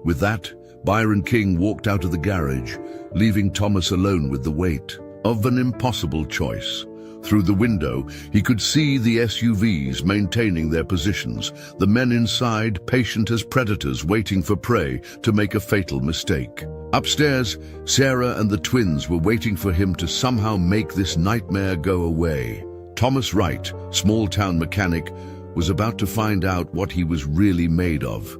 With that, Byron King walked out of the garage, leaving Thomas alone with the weight of an impossible choice. Through the window, he could see the SUVs maintaining their positions, the men inside patient as predators waiting for prey to make a fatal mistake. Upstairs, Sarah and the twins were waiting for him to somehow make this nightmare go away. Thomas Wright, small-town mechanic, was about to find out what he was really made of.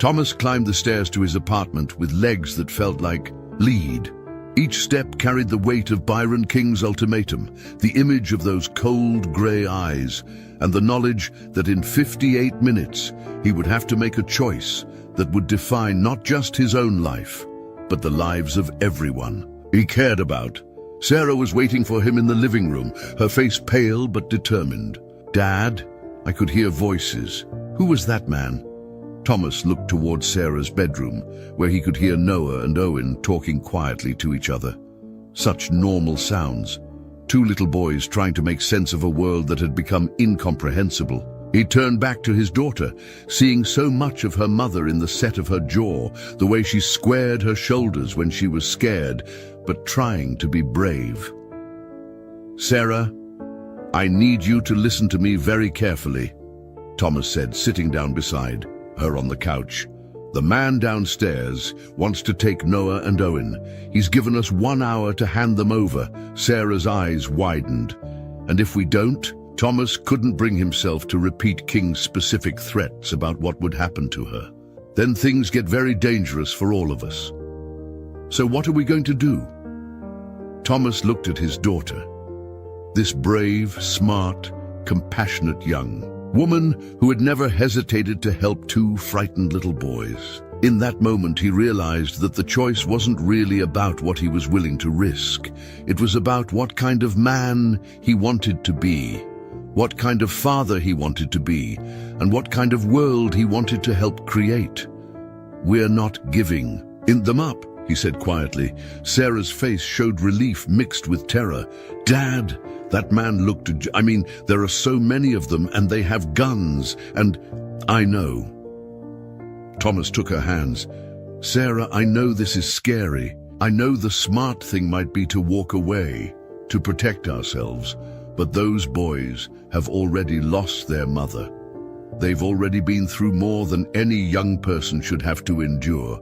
Thomas climbed the stairs to his apartment with legs that felt like lead. Each step carried the weight of Byron King's ultimatum, the image of those cold grey eyes, and the knowledge that in 58 minutes he would have to make a choice that would define not just his own life, but the lives of everyone he cared about. Sarah was waiting for him in the living room, her face pale but determined. "Dad?" I could hear voices. Who was that man? Thomas looked towards Sarah's bedroom, where he could hear Noah and Owen talking quietly to each other. Such normal sounds. Two little boys trying to make sense of a world that had become incomprehensible. He turned back to his daughter, seeing so much of her mother in the set of her jaw, the way she squared her shoulders when she was scared, but trying to be brave. "Sarah, I need you to listen to me very carefully," Thomas said, sitting down beside her on the couch. "The man downstairs wants to take Noah and Owen. He's given us 1 hour to hand them over." Sarah's eyes widened. "And if we don't?" Thomas couldn't bring himself to repeat King's specific threats about what would happen to her. "Then things get very dangerous for all of us. So what are we going to do?" Thomas looked at his daughter. This brave, smart, compassionate young woman who had never hesitated to help two frightened little boys. In that moment, he realized that the choice wasn't really about what he was willing to risk. It was about what kind of man he wanted to be, what kind of father he wanted to be, and what kind of world he wanted to help create. "We're not giving them up," he said quietly. Sarah's face showed relief mixed with terror. "Dad," that man looked at... there are so many of them, and they have guns, and... "I know." Thomas took her hands. "Sarah, I know this is scary. I know the smart thing might be to walk away, to protect ourselves, but those boys have already lost their mother. They've already been through more than any young person should have to endure.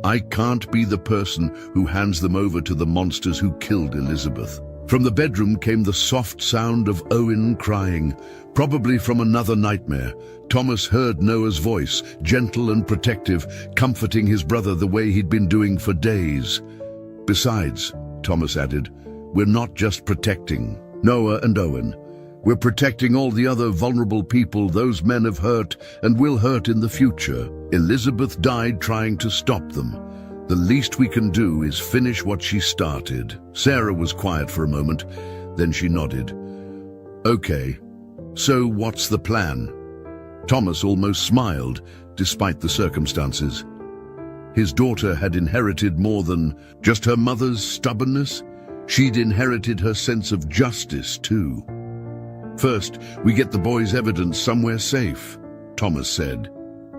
I can't be the person who hands them over to the monsters who killed Elizabeth." From the bedroom came the soft sound of Owen crying, probably from another nightmare. Thomas heard Noah's voice, gentle and protective, comforting his brother the way he'd been doing for days. "Besides," Thomas added, "we're not just protecting Noah and Owen. We're protecting all the other vulnerable people those men have hurt and will hurt in the future. Elizabeth died trying to stop them. The least we can do is finish what she started." Sarah was quiet for a moment, then she nodded. "Okay, so what's the plan?" Thomas almost smiled, despite the circumstances. His daughter had inherited more than just her mother's stubbornness. She'd inherited her sense of justice, too. "First, we get the boys' evidence somewhere safe," Thomas said.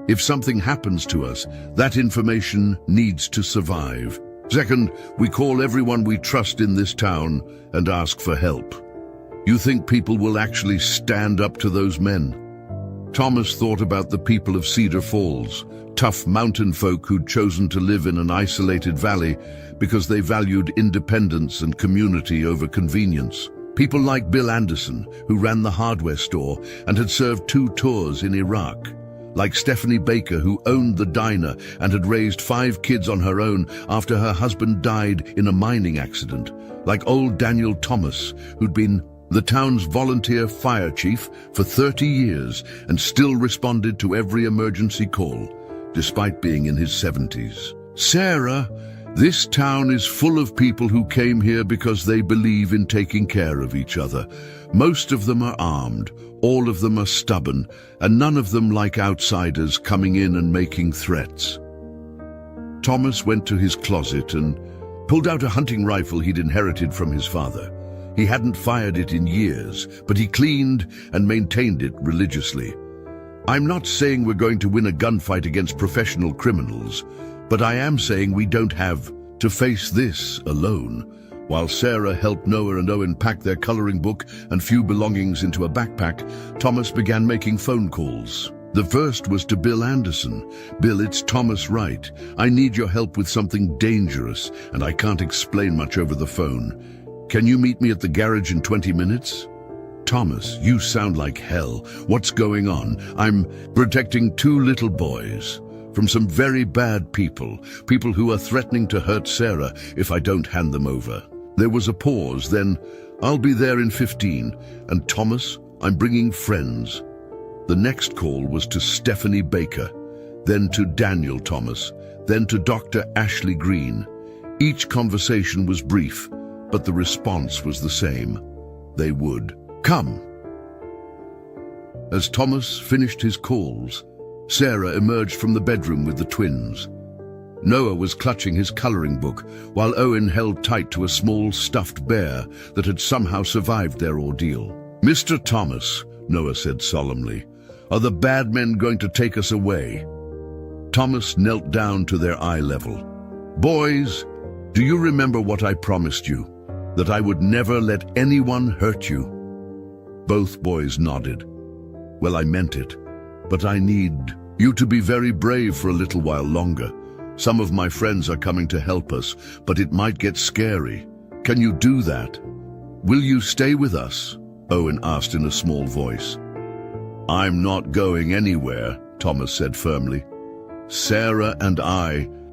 "If something happens to us, that information needs to survive. Second, we call everyone we trust in this town and ask for help." "You think people will actually stand up to those men?" Thomas thought about the people of Cedar Falls, tough mountain folk who'd chosen to live in an isolated valley because they valued independence and community over convenience. People like Bill Anderson, who ran the hardware store and had served 2 tours in Iraq. Like Stephanie Baker, who owned the diner and had raised 5 kids on her own after her husband died in a mining accident. Like old Daniel Thomas, who'd been the town's volunteer fire chief for 30 years and still responded to every emergency call, despite being in his 70s. "Sarah, this town is full of people who came here because they believe in taking care of each other. Most of them are armed, all of them are stubborn, and none of them like outsiders coming in and making threats." Thomas went to his closet and pulled out a hunting rifle he'd inherited from his father. He hadn't fired it in years, but he cleaned and maintained it religiously. "I'm not saying we're going to win a gunfight against professional criminals, but I am saying we don't have to face this alone." While Sarah helped Noah and Owen pack their coloring book and few belongings into a backpack, Thomas began making phone calls. The first was to Bill Anderson. "Bill, it's Thomas Wright. I need your help with something dangerous, and I can't explain much over the phone. Can you meet me at the garage in 20 minutes? "Thomas, you sound like hell. What's going on?" "I'm protecting 2 little boys. From some very bad people, people who are threatening to hurt Sarah if I don't hand them over. There was a pause, then, I'll be there in 15, and Thomas, I'm bringing friends. The next call was to Stephanie Baker, then to Daniel Thomas, then to Dr. Ashley Green. Each conversation was brief, but the response was the same. They would come. As Thomas finished his calls, Sarah emerged from the bedroom with the twins. Noah was clutching his coloring book, while Owen held tight to a small stuffed bear that had somehow survived their ordeal. "Mr. Thomas," Noah said solemnly, "are the bad men going to take us away?" Thomas knelt down to their eye level. "Boys, do you remember what I promised you? That I would never let anyone hurt you?" Both boys nodded. "Well, I meant it, but I need you to be very brave for a little while longer. Some of my friends are coming to help us, but it might get scary. Can you do that? Will you stay with us?" Owen asked in a small voice. "I'm not going anywhere," Thomas said firmly. "Sarah and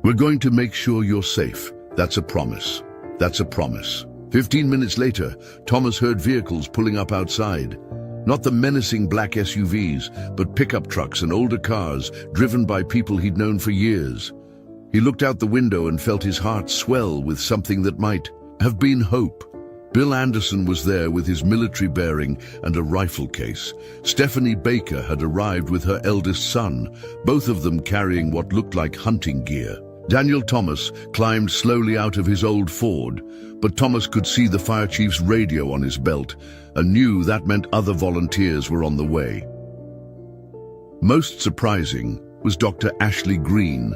we're going to make sure you're safe. That's a promise. That's a promise." 15 minutes later, Thomas heard vehicles pulling up outside. Not the menacing black SUVs, but pickup trucks and older cars driven by people he'd known for years. He looked out the window and felt his heart swell with something that might have been hope. Bill Anderson was there with his military bearing and a rifle case. Stephanie Baker had arrived with her eldest son, both of them carrying what looked like hunting gear. Daniel Thomas climbed slowly out of his old Ford, but Thomas could see the fire chief's radio on his belt and knew that meant other volunteers were on the way. Most surprising was Dr. Ashley Green,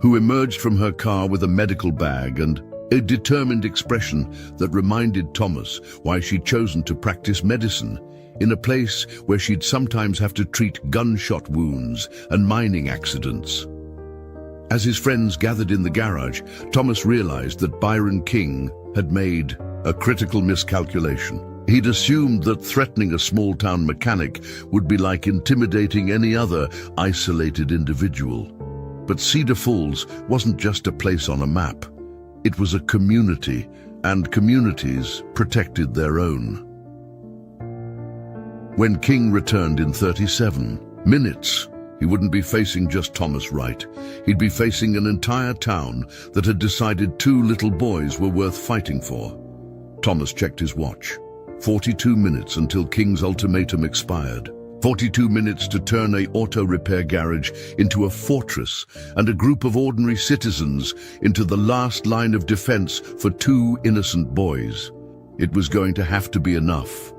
who emerged from her car with a medical bag and a determined expression that reminded Thomas why she'd chosen to practice medicine in a place where she'd sometimes have to treat gunshot wounds and mining accidents. As his friends gathered in the garage, Thomas realized that Byron King had made a critical miscalculation. He'd assumed that threatening a small-town mechanic would be like intimidating any other isolated individual. But Cedar Falls wasn't just a place on a map. It was a community, and communities protected their own. When King returned in 37 minutes, he wouldn't be facing just Thomas Wright. He'd be facing an entire town that had decided 2 little boys were worth fighting for. Thomas checked his watch. 42 minutes until King's ultimatum expired. 42 minutes to turn an auto repair garage into a fortress and a group of ordinary citizens into the last line of defense for 2 innocent boys. It was going to have to be enough.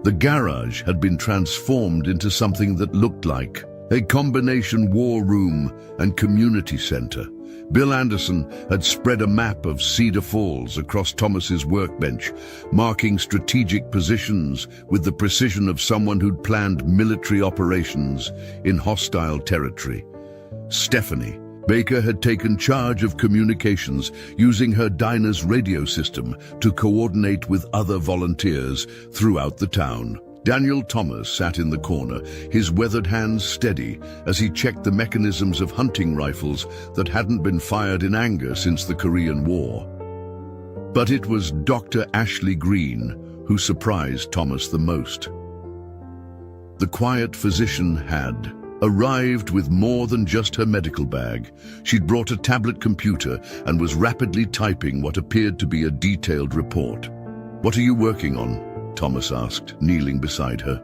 The garage had been transformed into something that looked like a combination war room and community center. Bill Anderson had spread a map of Cedar Falls across Thomas's workbench, marking strategic positions with the precision of someone who'd planned military operations in hostile territory. Stephanie Baker had taken charge of communications, using her Dyna's radio system to coordinate with other volunteers throughout the town. Daniel Thomas sat in the corner, his weathered hands steady as he checked the mechanisms of hunting rifles that hadn't been fired in anger since the Korean War. But it was Dr. Ashley Green who surprised Thomas the most. The quiet physician had arrived with more than just her medical bag. She'd brought a tablet computer and was rapidly typing what appeared to be a detailed report. "What are you working on?" Thomas asked, kneeling beside her.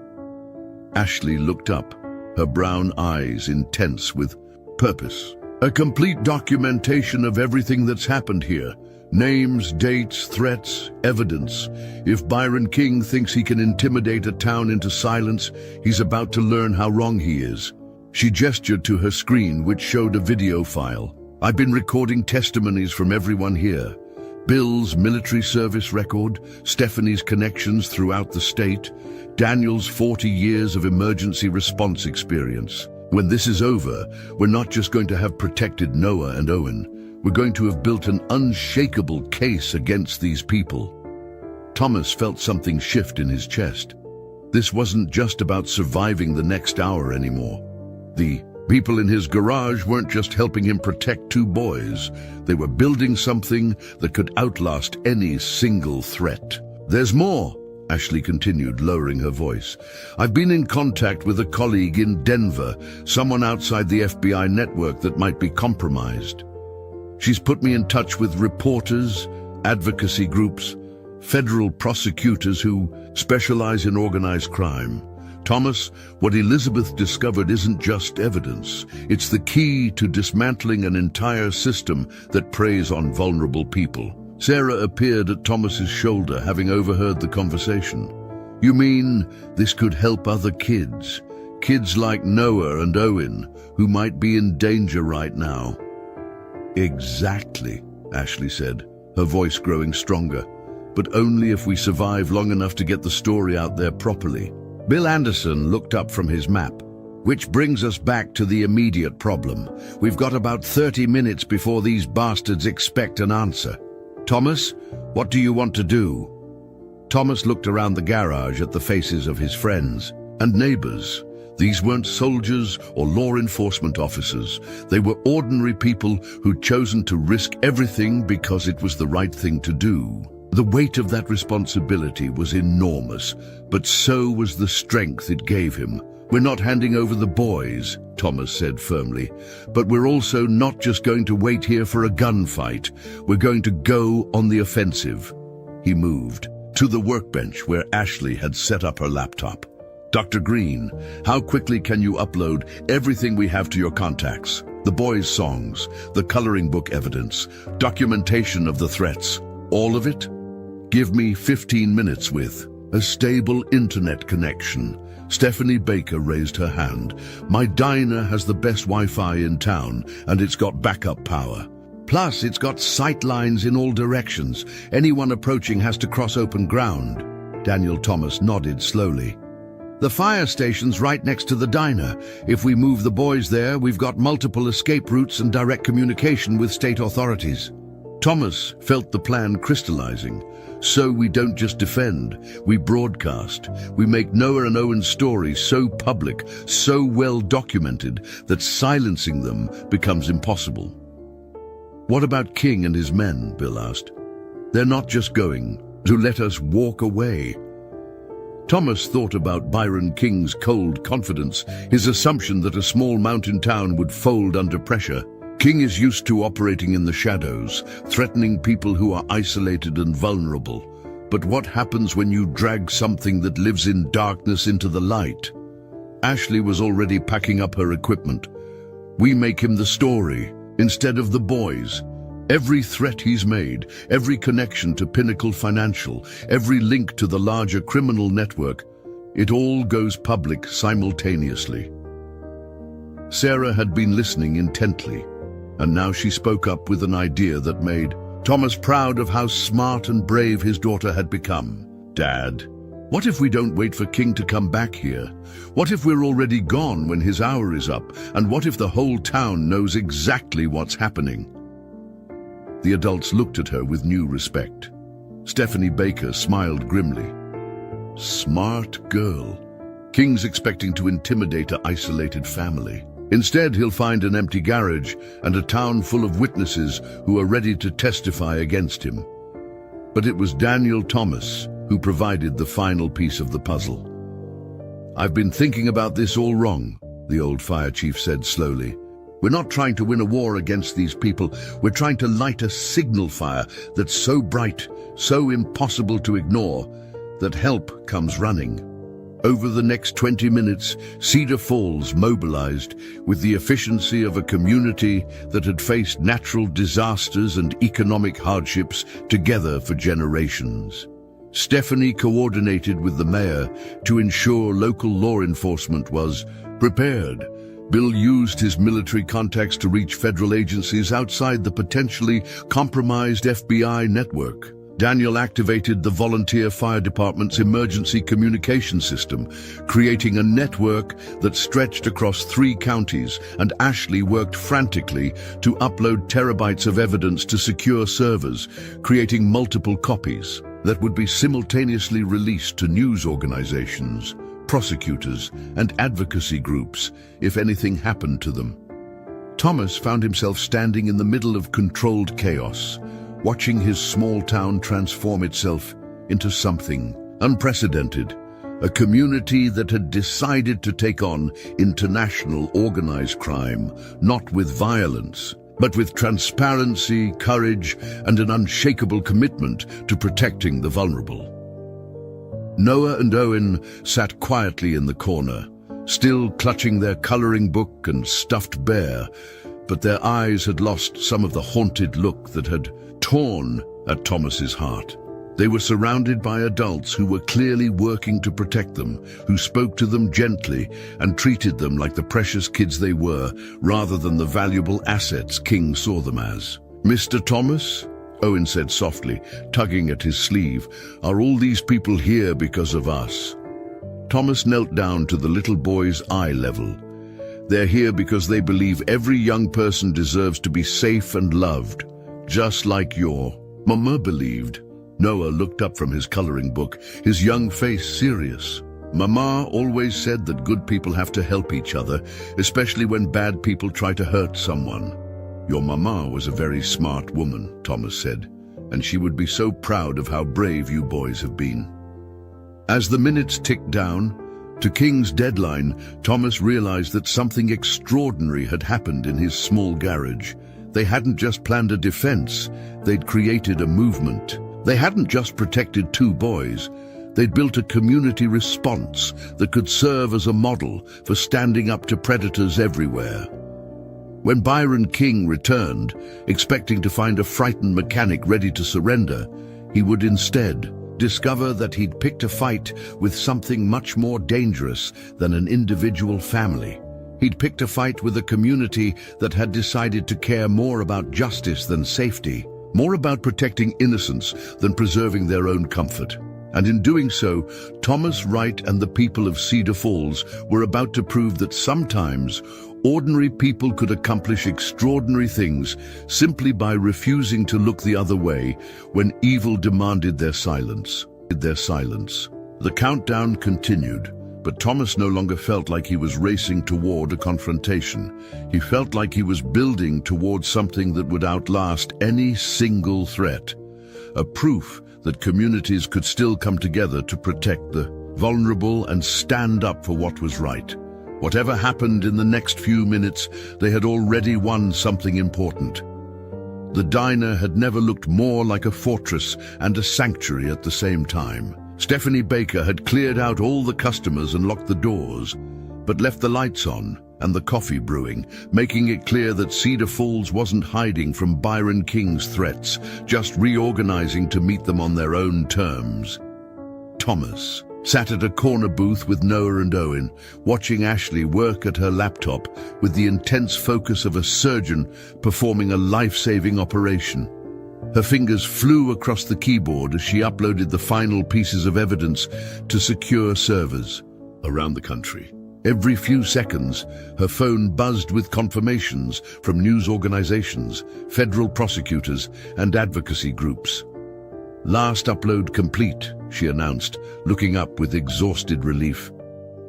Ashley looked up, her brown eyes intense with purpose. "A complete documentation of everything that's happened here. Names, dates, threats, evidence. If Byron King thinks he can intimidate a town into silence, he's about to learn how wrong he is." She gestured to her screen, which showed a video file. "I've been recording testimonies from everyone here. Bill's military service record, Stephanie's connections throughout the state, Daniel's 40 years of emergency response experience. When this is over, we're not just going to have protected Noah and Owen. We're going to have built an unshakable case against these people." Thomas felt something shift in his chest. This wasn't just about surviving the next hour anymore. The People in his garage weren't just helping him protect two boys. They were building something that could outlast any single threat. "There's more," Ashley continued, lowering her voice. "I've been in contact with a colleague in Denver, someone outside the FBI network that might be compromised. She's put me in touch with reporters, advocacy groups, federal prosecutors who specialize in organized crime. Thomas, what Elizabeth discovered isn't just evidence. It's the key to dismantling an entire system that preys on vulnerable people." Sarah appeared at Thomas's shoulder, having overheard the conversation. "You mean this could help other kids? Kids like Noah and Owen, who might be in danger right now?" "Exactly," Ashley said, her voice growing stronger. "But only if we survive long enough to get the story out there properly." Bill Anderson looked up from his map. "Which brings us back to the immediate problem. We've got about 30 minutes before these bastards expect an answer. Thomas, what do you want to do?" Thomas looked around the garage at the faces of his friends and neighbors. These weren't soldiers or law enforcement officers. They were ordinary people who'd chosen to risk everything because it was the right thing to do. The weight of that responsibility was enormous, but so was the strength it gave him. "We're not handing over the boys," Thomas said firmly, "but we're also not just going to wait here for a gunfight. We're going to go on the offensive." He moved to the workbench where Ashley had set up her laptop. "Dr. Green, how quickly can you upload everything we have to your contacts? The boys' songs, the coloring book evidence, documentation of the threats, all of it?" "Give me 15 minutes with a stable internet connection." Stephanie Baker raised her hand. "My diner has the best Wi-Fi in town, and it's got backup power. Plus, it's got sight lines in all directions. Anyone approaching has to cross open ground." Daniel Thomas nodded slowly. "The fire station's right next to the diner. If we move the boys there, we've got multiple escape routes and direct communication with state authorities." Thomas felt the plan crystallizing. "So we don't just defend, we broadcast. We make Noah and Owen's stories so public, so well documented, that silencing them becomes impossible." "What about King and his men?" Bill asked. "They're not just going to let us walk away." Thomas thought about Byron King's cold confidence, his assumption that a small mountain town would fold under pressure. King is used to operating in the shadows, threatening people who are isolated and vulnerable. But what happens when you drag something that lives in darkness into the light? Ashley was already packing up her equipment. "We make him the story, instead of the boys. Every threat he's made, every connection to Pinnacle Financial, every link to the larger criminal network, it all goes public simultaneously." Sarah had been listening intently, and now she spoke up with an idea that made Thomas proud of how smart and brave his daughter had become. "Dad, what if we don't wait for King to come back here? What if we're already gone when his hour is up? And what if the whole town knows exactly what's happening?" The adults looked at her with new respect. Stephanie Baker smiled grimly. "Smart girl. King's expecting to intimidate an isolated family. Instead, he'll find an empty garage and a town full of witnesses who are ready to testify against him." But it was Daniel Thomas who provided the final piece of the puzzle. "I've been thinking about this all wrong," the old fire chief said slowly. "We're not trying to win a war against these people. We're trying to light a signal fire that's so bright, so impossible to ignore, that help comes running." Over the next 20 minutes, Cedar Falls mobilized with the efficiency of a community that had faced natural disasters and economic hardships together for generations. Stephanie coordinated with the mayor to ensure local law enforcement was prepared. Bill used his military contacts to reach federal agencies outside the potentially compromised FBI network. Daniel activated the volunteer fire department's emergency communication system, creating a network that stretched across 3 counties, and Ashley worked frantically to upload terabytes of evidence to secure servers, creating multiple copies that would be simultaneously released to news organizations, prosecutors, and advocacy groups if anything happened to them. Thomas found himself standing in the middle of controlled chaos, watching his small town transform itself into something unprecedented, a community that had decided to take on international organized crime, not with violence, but with transparency, courage, and an unshakable commitment to protecting the vulnerable. Noah and Owen sat quietly in the corner, still clutching their coloring book and stuffed bear, but their eyes had lost some of the haunted look that had torn at Thomas's heart. They were surrounded by adults who were clearly working to protect them, who spoke to them gently and treated them like the precious kids they were, rather than the valuable assets King saw them as. "Mr. Thomas," Owen said softly, tugging at his sleeve, "are all these people here because of us?" Thomas knelt down to the little boy's eye level. "They're here because they believe every young person deserves to be safe and loved, just like your mama believed." Noah looked up from his coloring book, his young face serious. "Mama always said that good people have to help each other, especially when bad people try to hurt someone." "Your mama was a very smart woman," Thomas said, "and she would be so proud of how brave you boys have been." As the minutes ticked down to King's deadline, Thomas realized that something extraordinary had happened in his small garage. They hadn't just planned a defense, they'd created a movement. They hadn't just protected two boys, they'd built a community response that could serve as a model for standing up to predators everywhere. When Byron King returned, expecting to find a frightened mechanic ready to surrender, he would instead discover that he'd picked a fight with something much more dangerous than an individual family. He'd picked a fight with a community that had decided to care more about justice than safety, more about protecting innocence than preserving their own comfort. And in doing so, Thomas Wright and the people of Cedar Falls were about to prove that sometimes ordinary people could accomplish extraordinary things simply by refusing to look the other way when evil demanded their silence. The countdown continued, but Thomas no longer felt like he was racing toward a confrontation. He felt like he was building towards something that would outlast any single threat. A proof that communities could still come together to protect the vulnerable and stand up for what was right. Whatever happened in the next few minutes, they had already won something important. The diner had never looked more like a fortress and a sanctuary at the same time. Stephanie Baker had cleared out all the customers and locked the doors, but left the lights on and the coffee brewing, making it clear that Cedar Falls wasn't hiding from Byron King's threats, just reorganizing to meet them on their own terms. Thomas sat at a corner booth with Noah and Owen, watching Ashley work at her laptop with the intense focus of a surgeon performing a life-saving operation. Her fingers flew across the keyboard as she uploaded the final pieces of evidence to secure servers around the country. Every few seconds, her phone buzzed with confirmations from news organizations, federal prosecutors, and advocacy groups. "Last upload complete," she announced, looking up with exhausted relief.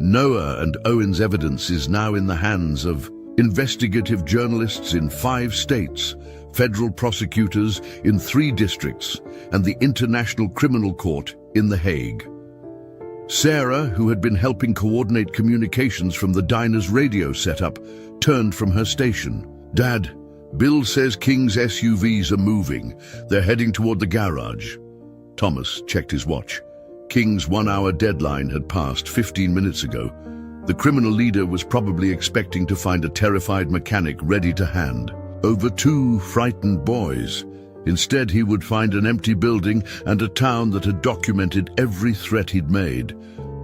Noah and Owen's evidence is now in the hands of investigative journalists in 5 states, federal prosecutors in 3 districts, and the International Criminal Court in The Hague. Sarah, who had been helping coordinate communications from the diner's radio setup, turned from her station. "Dad, Bill says King's SUVs are moving. They're heading toward the garage." Thomas checked his watch. King's 1-hour deadline had passed 15 minutes ago. The criminal leader was probably expecting to find a terrified mechanic ready to hand over 2 frightened boys. Instead, he would find an empty building and a town that had documented every threat he'd made.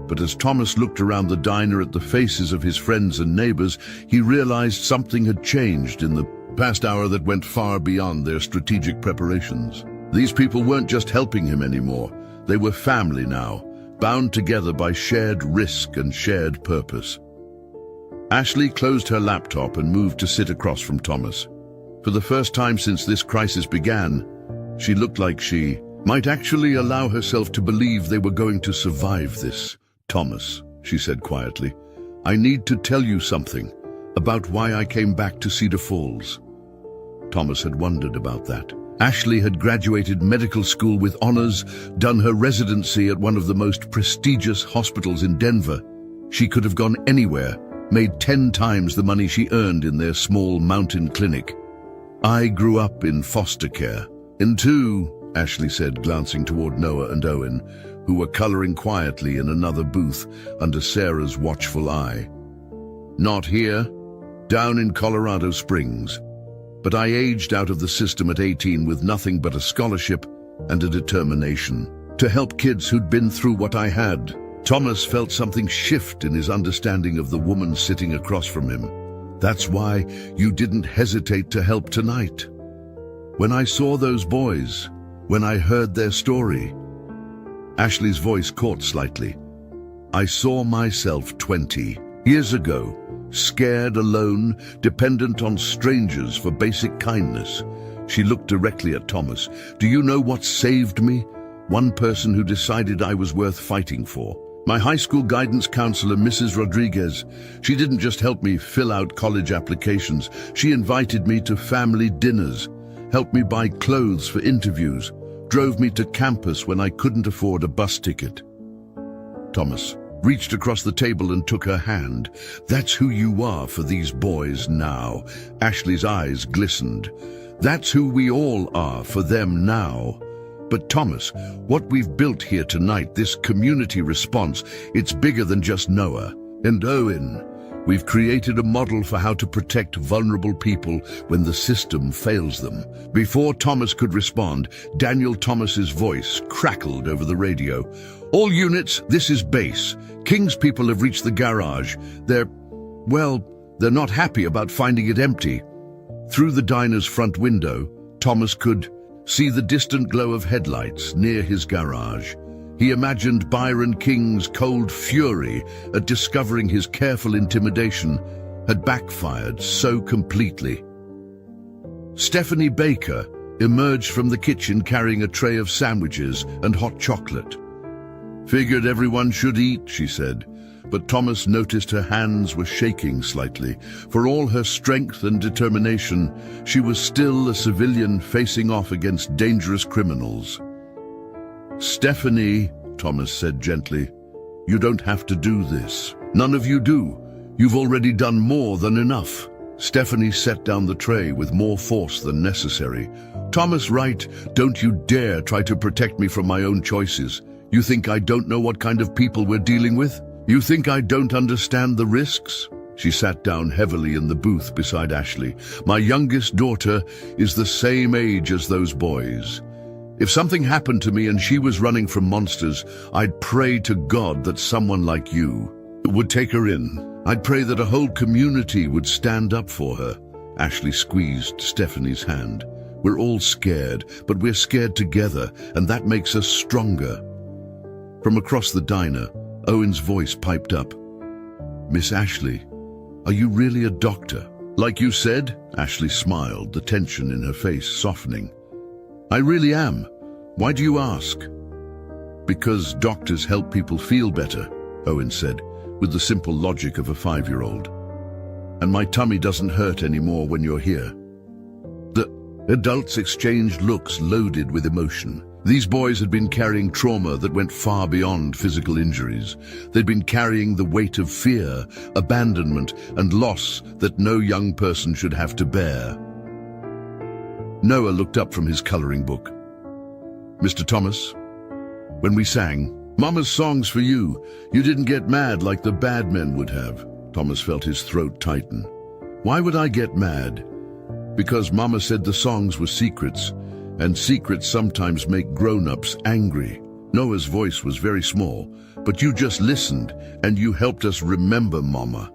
But as Thomas looked around the diner at the faces of his friends and neighbors, he realized something had changed in the past hour that went far beyond their strategic preparations. These people weren't just helping him anymore. They were family now, bound together by shared risk and shared purpose. Ashley closed her laptop and moved to sit across from Thomas. For the first time since this crisis began, she looked like she might actually allow herself to believe they were going to survive this. "Thomas," she said quietly. "I need to tell you something about why I came back to Cedar Falls." Thomas had wondered about that. Ashley had graduated medical school with honors, done her residency at one of the most prestigious hospitals in Denver. She could have gone anywhere, made 10 times the money she earned in their small mountain clinic. "I grew up in foster care." "And too," Ashley said, glancing toward Noah and Owen, who were coloring quietly in another booth under Sarah's watchful eye. "Not here, down in Colorado Springs. But I aged out of the system at 18 with nothing but a scholarship and a determination to help kids who'd been through what I had." Thomas felt something shift in his understanding of the woman sitting across from him. "That's why you didn't hesitate to help tonight. When I saw those boys, when I heard their story," Ashley's voice caught slightly, "I saw myself 20 years ago, scared, alone, dependent on strangers for basic kindness." She looked directly at Thomas. "Do you know what saved me? One person who decided I was worth fighting for. My high school guidance counselor, Mrs. Rodriguez. She didn't just help me fill out college applications. She invited me to family dinners, helped me buy clothes for interviews, drove me to campus when I couldn't afford a bus ticket." Thomas reached across the table and took her hand. "That's who you are for these boys now." Ashley's eyes glistened. "That's who we all are for them now." "But Thomas, what we've built here tonight, this community response, it's bigger than just Noah and Owen. We've created a model for how to protect vulnerable people when the system fails them." Before Thomas could respond, Daniel Thomas's voice crackled over the radio. "All units, this is base. King's people have reached the garage. They're not happy about finding it empty." Through the diner's front window, Thomas could see the distant glow of headlights near his garage. He imagined Byron King's cold fury at discovering his careful intimidation had backfired so completely. Stephanie Baker emerged from the kitchen carrying a tray of sandwiches and hot chocolate. "Figured everyone should eat," she said, but Thomas noticed her hands were shaking slightly. For all her strength and determination, she was still a civilian facing off against dangerous criminals. "Stephanie," Thomas said gently, "you don't have to do this. None of you do. You've already done more than enough." Stephanie set down the tray with more force than necessary. "Thomas Wright, don't you dare try to protect me from my own choices. You think I don't know what kind of people we're dealing with? You think I don't understand the risks?" She sat down heavily in the booth beside Ashley. "My youngest daughter is the same age as those boys. If something happened to me and she was running from monsters, I'd pray to God that someone like you would take her in. I'd pray that a whole community would stand up for her." Ashley squeezed Stephanie's hand. "We're all scared, but we're scared together, and that makes us stronger." From across the diner, Owen's voice piped up. "Miss Ashley, are you really a doctor?" "Like you said," Ashley smiled, the tension in her face softening. "I really am. Why do you ask?" "Because doctors help people feel better," Owen said, with the simple logic of a 5-year-old. "And my tummy doesn't hurt anymore when you're here." The adults exchanged looks loaded with emotion. These boys had been carrying trauma that went far beyond physical injuries. They'd been carrying the weight of fear, abandonment, and loss that no young person should have to bear. Noah looked up from his coloring book. "Mr. Thomas, when we sang, 'Mama's songs for you,' you didn't get mad like the bad men would have." Thomas felt his throat tighten. "Why would I get mad?" "Because Mama said the songs were secrets, and secrets sometimes make grown-ups angry." Noah's voice was very small, "But you just listened, and you helped us remember Mama."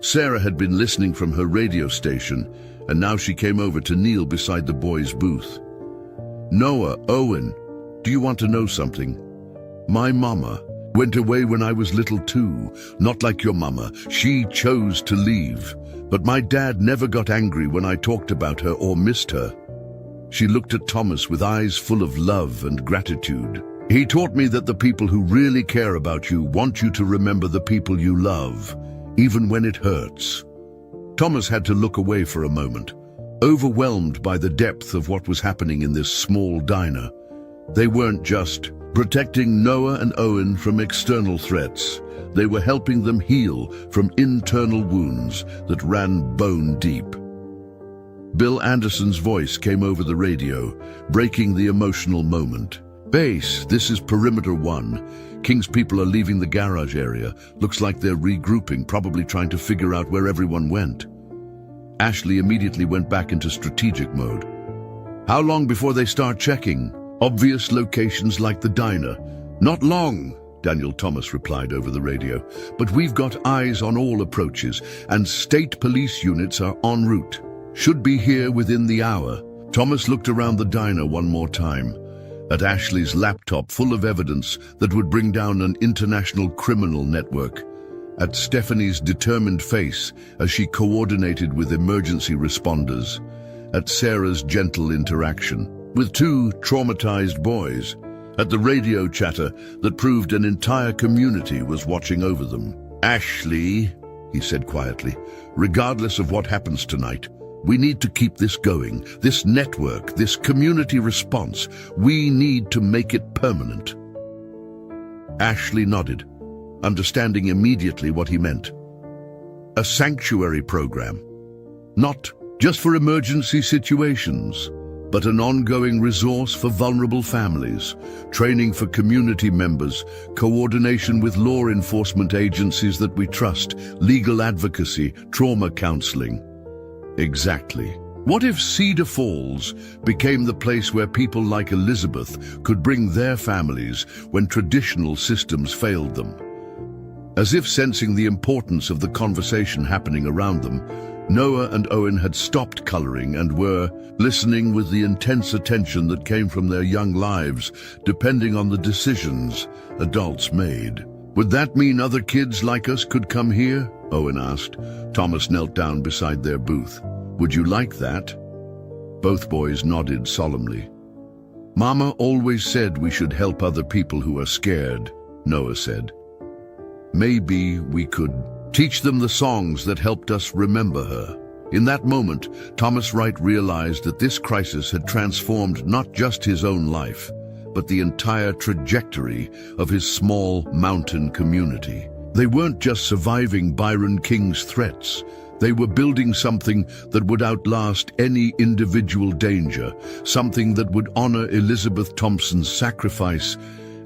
Sarah had been listening from her radio station, and now she came over to kneel beside the boys' booth. "Noah, Owen, do you want to know something? My mama went away when I was little too, not like your mama. She chose to leave. But my dad never got angry when I talked about her or missed her." She looked at Thomas with eyes full of love and gratitude. He taught me that the people who really care about you want you to remember the people you love, even when it hurts. Thomas had to look away for a moment, overwhelmed by the depth of what was happening in this small diner. They weren't just protecting Noah and Owen from external threats. They were helping them heal from internal wounds that ran bone deep. Bill Anderson's voice came over the radio, breaking the emotional moment. "Base, this is Perimeter 1. King's people are leaving the garage area. Looks like they're regrouping, probably trying to figure out where everyone went." Ashley immediately went back into strategic mode. "How long before they start checking? Obvious locations like the diner." "Not long," Daniel Thomas replied over the radio. "But we've got eyes on all approaches, and state police units are en route. Should be here within the hour." Thomas looked around the diner one more time, at Ashley's laptop full of evidence that would bring down an international criminal network, at Stephanie's determined face as she coordinated with emergency responders, at Sarah's gentle interaction with two traumatized boys, at the radio chatter that proved an entire community was watching over them. "Ashley," he said quietly, "regardless of what happens tonight, we need to keep this going, this network, this community response. We need to make it permanent." Ashley nodded, understanding immediately what he meant. A sanctuary program, not just for emergency situations, but an ongoing resource for vulnerable families, training for community members, coordination with law enforcement agencies that we trust, legal advocacy, trauma counseling. Exactly. What if Cedar Falls became the place where people like Elizabeth could bring their families when traditional systems failed them? As if sensing the importance of the conversation happening around them, Noah and Owen had stopped coloring and were listening with the intense attention that came from their young lives, depending on the decisions adults made. "Would that mean other kids like us could come here?" Owen asked. Thomas knelt down beside their booth. "Would you like that?" Both boys nodded solemnly. "Mama always said we should help other people who are scared," Noah said. "Maybe we could teach them the songs that helped us remember her." In that moment, Thomas Wright realized that this crisis had transformed not just his own life, but the entire trajectory of his small mountain community. They weren't just surviving Byron King's threats. They were building something that would outlast any individual danger, something that would honor Elizabeth Thompson's sacrifice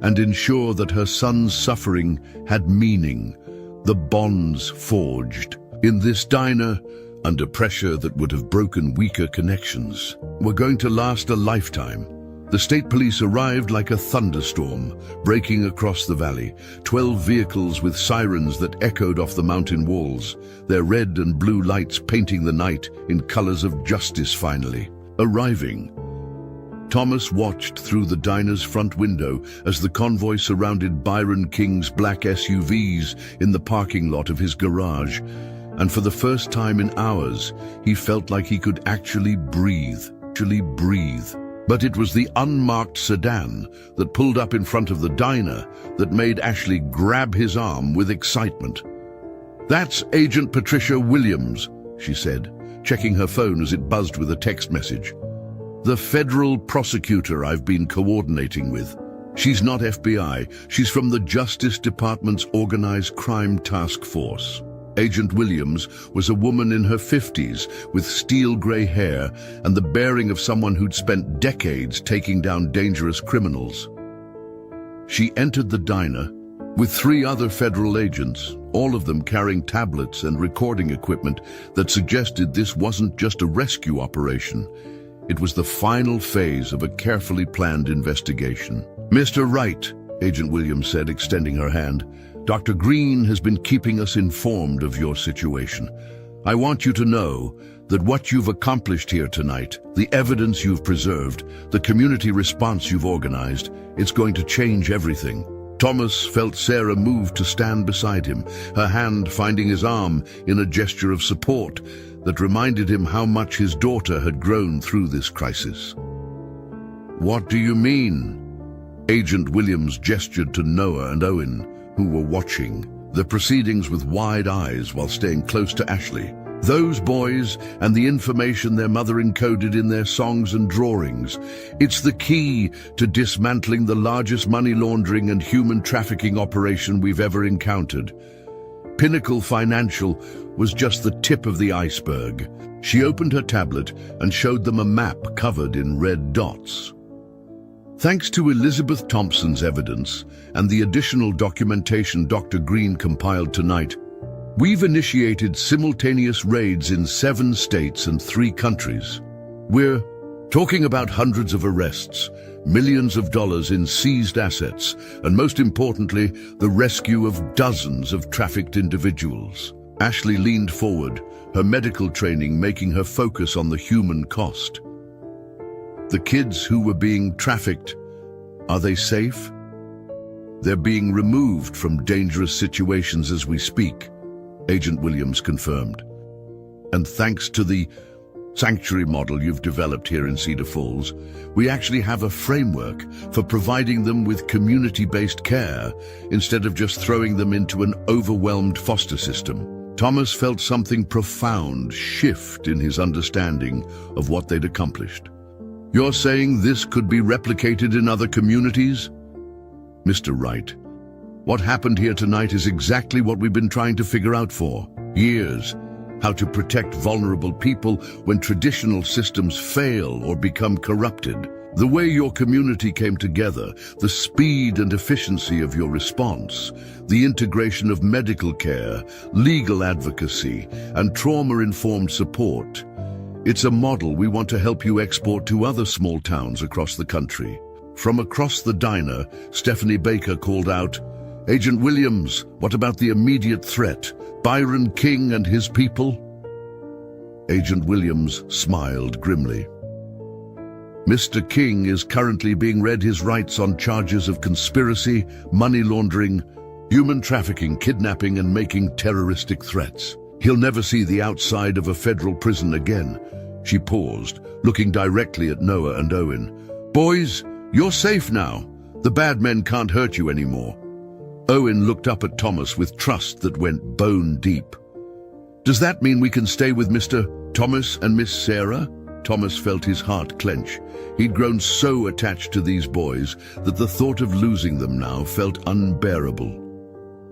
and ensure that her son's suffering had meaning. The bonds forged in this diner, under pressure that would have broken weaker connections, were going to last a lifetime. The state police arrived like a thunderstorm, breaking across the valley, 12 vehicles with sirens that echoed off the mountain walls, their red and blue lights painting the night in colors of justice finally. Arriving, Thomas watched through the diner's front window as the convoy surrounded Byron King's black SUVs in the parking lot of his garage, and for the first time in hours, he felt like he could actually breathe. But it was the unmarked sedan that pulled up in front of the diner that made Ashley grab his arm with excitement. "That's Agent Patricia Williams," she said, checking her phone as it buzzed with a text message. "The federal prosecutor I've been coordinating with. She's not FBI, she's from the Justice Department's Organized Crime Task Force." Agent Williams was a woman in her 50s with steel gray hair and the bearing of someone who'd spent decades taking down dangerous criminals. She entered the diner with 3 other federal agents, all of them carrying tablets and recording equipment that suggested this wasn't just a rescue operation. It was the final phase of a carefully planned investigation. "Mr. Wright," Agent Williams said, extending her hand, "Dr. Green has been keeping us informed of your situation. I want you to know that what you've accomplished here tonight, the evidence you've preserved, the community response you've organized, it's going to change everything." Thomas felt Sarah move to stand beside him, her hand finding his arm in a gesture of support that reminded him how much his daughter had grown through this crisis. "What do you mean?" Agent Williams gestured to Noah and Owen, who were watching the proceedings with wide eyes while staying close to Ashley. Those boys and the information their mother encoded in their songs and drawings. It's the key to dismantling the largest money laundering and human trafficking operation we've ever encountered. Pinnacle Financial was just the tip of the iceberg. She opened her tablet and showed them a map covered in red dots. Thanks to Elizabeth Thompson's evidence and the additional documentation Dr. Green compiled tonight, we've initiated simultaneous raids in 7 states and 3 countries. We're talking about hundreds of arrests, millions of dollars in seized assets, and most importantly, the rescue of dozens of trafficked individuals. Ashley leaned forward, her medical training making her focus on the human cost. The kids who were being trafficked, are they safe? They're being removed from dangerous situations as we speak, Agent Williams confirmed. And thanks to the sanctuary model you've developed here in Cedar Falls, we actually have a framework for providing them with community-based care instead of just throwing them into an overwhelmed foster system. Thomas felt something profound shift in his understanding of what they'd accomplished. You're saying this could be replicated in other communities? Mr. Wright, what happened here tonight is exactly what we've been trying to figure out for years. How to protect vulnerable people when traditional systems fail or become corrupted. The way your community came together, the speed and efficiency of your response, the integration of medical care, legal advocacy, and trauma-informed support. It's a model we want to help you export to other small towns across the country. From across the diner, Stephanie Baker called out, Agent Williams, what about the immediate threat? Byron King and his people? Agent Williams smiled grimly. Mr. King is currently being read his rights on charges of conspiracy, money laundering, human trafficking, kidnapping, and making terroristic threats. He'll never see the outside of a federal prison again. She paused, looking directly at Noah and Owen. Boys, you're safe now. The bad men can't hurt you anymore. Owen looked up at Thomas with trust that went bone deep. Does that mean we can stay with Mr. Thomas and Miss Sarah? Thomas felt his heart clench. He'd grown so attached to these boys that the thought of losing them now felt unbearable.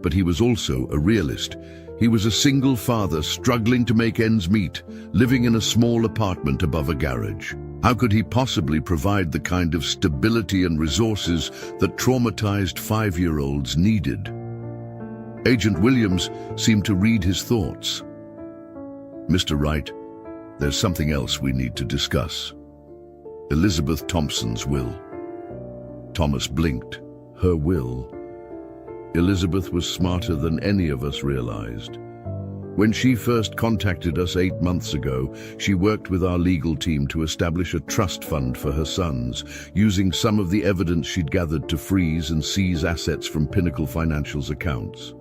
But he was also a realist. He was a single father struggling to make ends meet, living in a small apartment above a garage. How could he possibly provide the kind of stability and resources that traumatized 5-year-olds needed? Agent Williams seemed to read his thoughts. Mr. Wright, there's something else we need to discuss. Elizabeth Thompson's will. Thomas blinked. Her will. Elizabeth was smarter than any of us realized. When she first contacted us 8 months ago, she worked with our legal team to establish a trust fund for her sons, using some of the evidence she'd gathered to freeze and seize assets from Pinnacle Financial's accounts.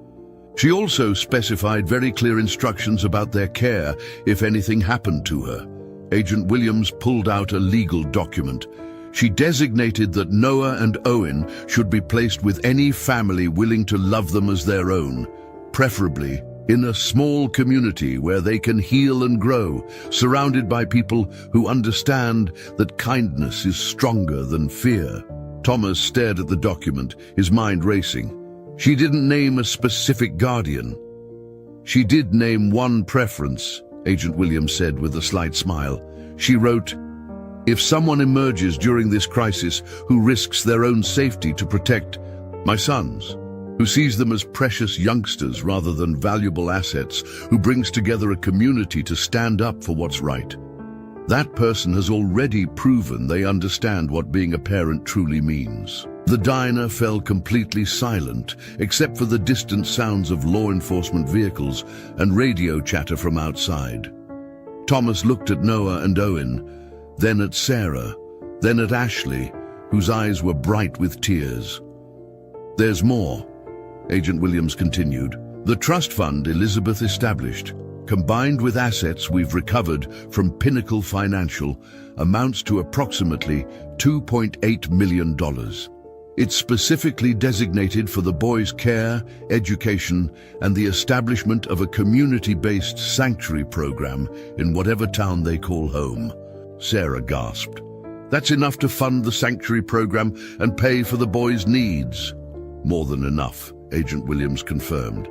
She also specified very clear instructions about their care if anything happened to her. Agent Williams pulled out a legal document. She designated that Noah and Owen should be placed with any family willing to love them as their own, preferably in a small community where they can heal and grow, surrounded by people who understand that kindness is stronger than fear. Thomas stared at the document, his mind racing. She didn't name a specific guardian. She did name one preference, Agent Williams said with a slight smile. She wrote, if someone emerges during this crisis who risks their own safety to protect my sons, who sees them as precious youngsters rather than valuable assets, who brings together a community to stand up for what's right, that person has already proven they understand what being a parent truly means. The diner fell completely silent, except for the distant sounds of law enforcement vehicles and radio chatter from outside. Thomas looked at Noah and Owen, then at Sarah, then at Ashley, whose eyes were bright with tears. There's more, Agent Williams continued. The trust fund Elizabeth established, combined with assets we've recovered from Pinnacle Financial, amounts to approximately $2.8 million. It's specifically designated for the boys' care, education, and the establishment of a community-based sanctuary program in whatever town they call home. Sarah gasped. That's enough to fund the sanctuary program and pay for the boys' needs. More than enough, Agent Williams confirmed.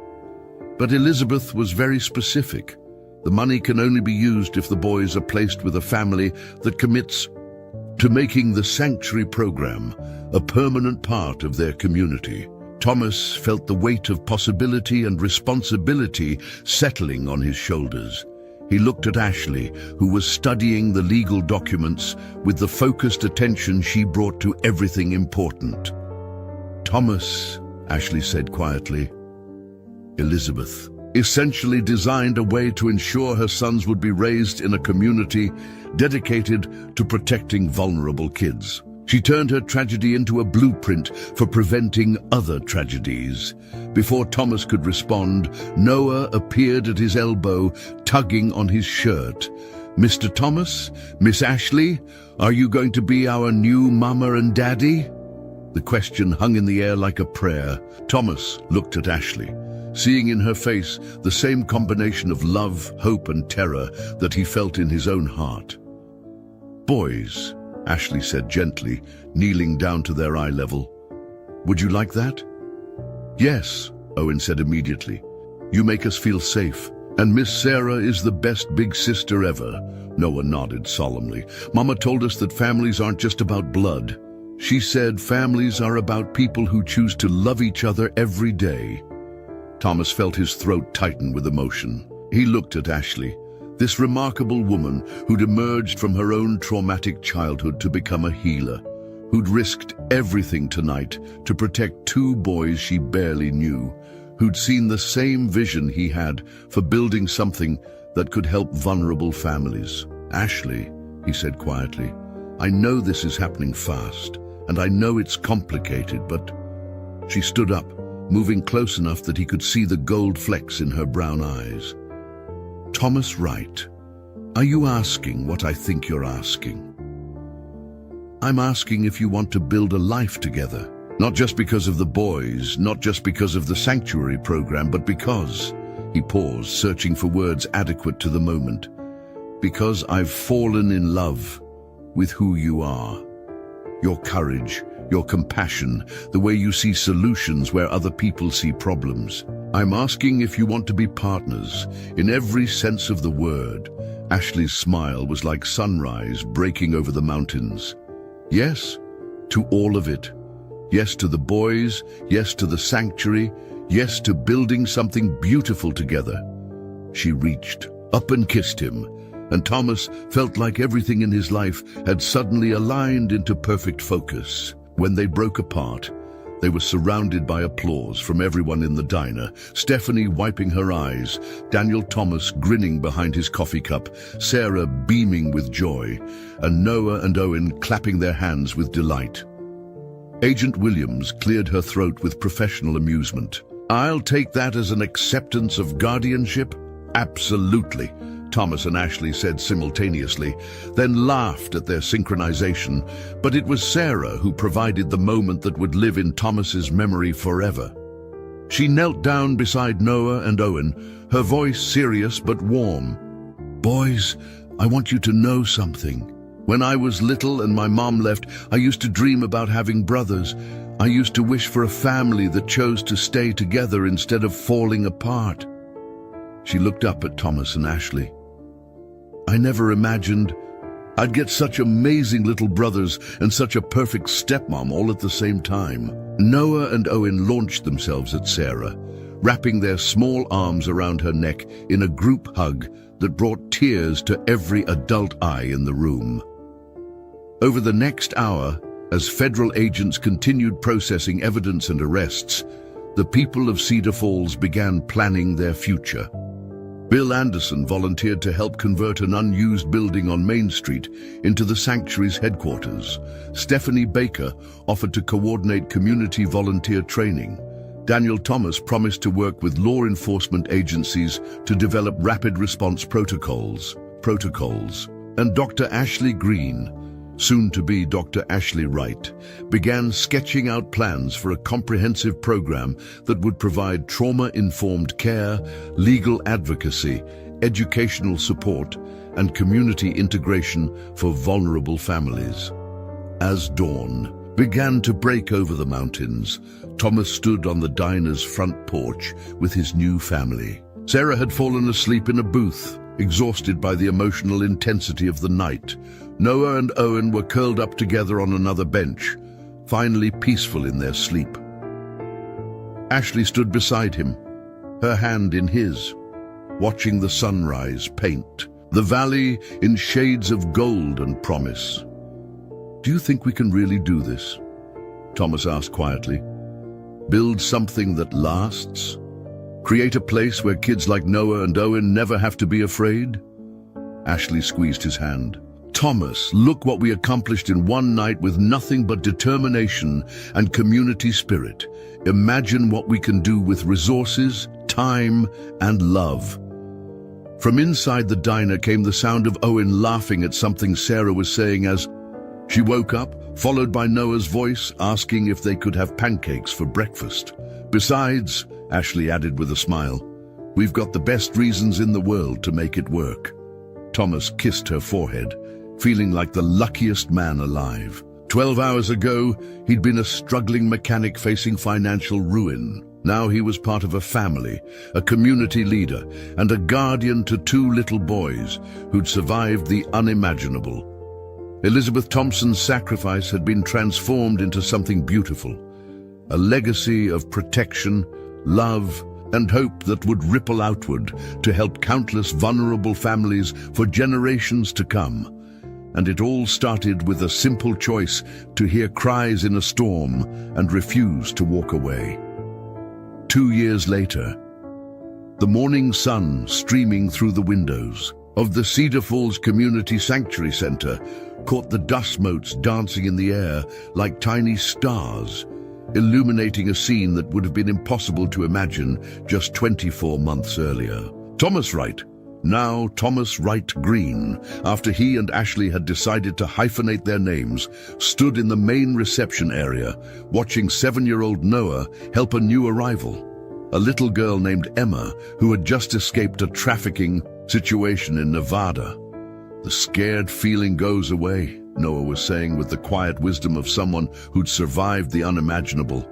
But Elizabeth was very specific. The money can only be used if the boys are placed with a family that commits to making the sanctuary program a permanent part of their community. Thomas felt the weight of possibility and responsibility settling on his shoulders. He looked at Ashley, who was studying the legal documents with the focused attention she brought to everything important. Thomas, Ashley said quietly, Elizabeth essentially designed a way to ensure her sons would be raised in a community dedicated to protecting vulnerable kids. She turned her tragedy into a blueprint for preventing other tragedies. Before Thomas could respond, Noah appeared at his elbow, tugging on his shirt. Mr. Thomas, Miss Ashley, are you going to be our new mama and daddy? The question hung in the air like a prayer. Thomas looked at Ashley, seeing in her face the same combination of love, hope, and terror that he felt in his own heart. Boys, Ashley said gently, kneeling down to their eye level. Would you like that? Yes, Owen said immediately. You make us feel safe, and Miss Sarah is the best big sister ever. Noah nodded solemnly. Mama told us that families aren't just about blood. She said families are about people who choose to love each other every day. Thomas felt his throat tighten with emotion. He looked at Ashley, this remarkable woman who'd emerged from her own traumatic childhood to become a healer, who'd risked everything tonight to protect two boys she barely knew, who'd seen the same vision he had for building something that could help vulnerable families. Ashley, he said quietly, I know this is happening fast, and I know it's complicated, but... She stood up, moving close enough that he could see the gold flecks in her brown eyes. Thomas Wright, are you asking what I think you're asking? I'm asking if you want to build a life together, not just because of the boys, not just because of the sanctuary program, but because, he paused, searching for words adequate to the moment, because I've fallen in love with who you are. Your courage, your compassion, the way you see solutions where other people see problems. I'm asking if you want to be partners, in every sense of the word. Ashley's smile was like sunrise breaking over the mountains. Yes, to all of it. Yes to the boys, yes to the sanctuary, yes to building something beautiful together. She reached up and kissed him, and Thomas felt like everything in his life had suddenly aligned into perfect focus. When they broke apart, they were surrounded by applause from everyone in the diner, Stephanie wiping her eyes, Daniel Thomas grinning behind his coffee cup, Sarah beaming with joy, and Noah and Owen clapping their hands with delight. Agent Williams cleared her throat with professional amusement. I'll take that as an acceptance of guardianship? Absolutely, Thomas and Ashley said simultaneously, then laughed at their synchronization, but it was Sarah who provided the moment that would live in Thomas's memory forever. She knelt down beside Noah and Owen, her voice serious but warm. Boys, I want you to know something. When I was little and my mom left, I used to dream about having brothers. I used to wish for a family that chose to stay together instead of falling apart. She looked up at Thomas and Ashley. I never imagined I'd get such amazing little brothers and such a perfect stepmom all at the same time. Noah and Owen launched themselves at Sarah, wrapping their small arms around her neck in a group hug that brought tears to every adult eye in the room. Over the next hour, as federal agents continued processing evidence and arrests, the people of Cedar Falls began planning their future. Bill Anderson volunteered to help convert an unused building on Main Street into the sanctuary's headquarters. Stephanie Baker offered to coordinate community volunteer training. Daniel Thomas promised to work with law enforcement agencies to develop rapid response protocols. And Dr. Ashley Green soon-to-be Dr. Ashley Wright, began sketching out plans for a comprehensive program that would provide trauma-informed care, legal advocacy, educational support, and community integration for vulnerable families. As dawn began to break over the mountains, Thomas stood on the diner's front porch with his new family. Sarah had fallen asleep in a booth, exhausted by the emotional intensity of the night. Noah and Owen were curled up together on another bench, finally peaceful in their sleep. Ashley stood beside him, her hand in his, watching the sunrise paint the valley in shades of gold and promise. "Do you think we can really do this?" Thomas asked quietly. "Build something that lasts? Create a place where kids like Noah and Owen never have to be afraid?" Ashley squeezed his hand. "Thomas, look what we accomplished in one night with nothing but determination and community spirit. Imagine what we can do with resources, time, and love." From inside the diner came the sound of Owen laughing at something Sarah was saying as she woke up, followed by Noah's voice asking if they could have pancakes for breakfast. "Besides," Ashley added with a smile, "we've got the best reasons in the world to make it work." Thomas kissed her forehead, feeling like the luckiest man alive. 12 hours ago, he'd been a struggling mechanic facing financial ruin. Now he was part of a family, a community leader, and a guardian to 2 little boys who'd survived the unimaginable. Elizabeth Thompson's sacrifice had been transformed into something beautiful, a legacy of protection, love, and hope that would ripple outward to help countless vulnerable families for generations to come. And it all started with a simple choice to hear cries in a storm and refuse to walk away. 2 years later, the morning sun streaming through the windows of the Cedar Falls Community Sanctuary Center caught the dust motes dancing in the air like tiny stars, illuminating a scene that would have been impossible to imagine just 24 months earlier. Thomas Wright, now Thomas Wright Green, after he and Ashley had decided to hyphenate their names, stood in the main reception area, watching 7-year-old Noah help a new arrival, a little girl named Emma who had just escaped a trafficking situation in Nevada. "The scared feeling goes away," Noah was saying with the quiet wisdom of someone who'd survived the unimaginable.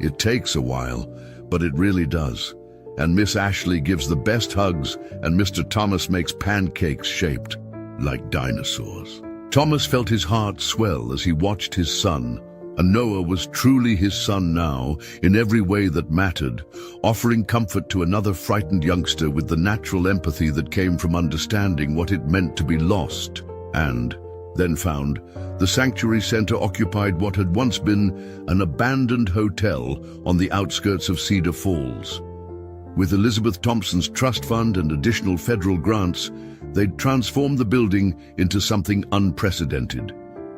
"It takes a while, but it really does. And Miss Ashley gives the best hugs, and Mr. Thomas makes pancakes shaped like dinosaurs." Thomas felt his heart swell as he watched his son, and Noah was truly his son now in every way that mattered, offering comfort to another frightened youngster with the natural empathy that came from understanding what it meant to be lost and then found. The Sanctuary Center occupied what had once been an abandoned hotel on the outskirts of Cedar Falls. With Elizabeth Thompson's trust fund and additional federal grants, they'd transformed the building into something unprecedented.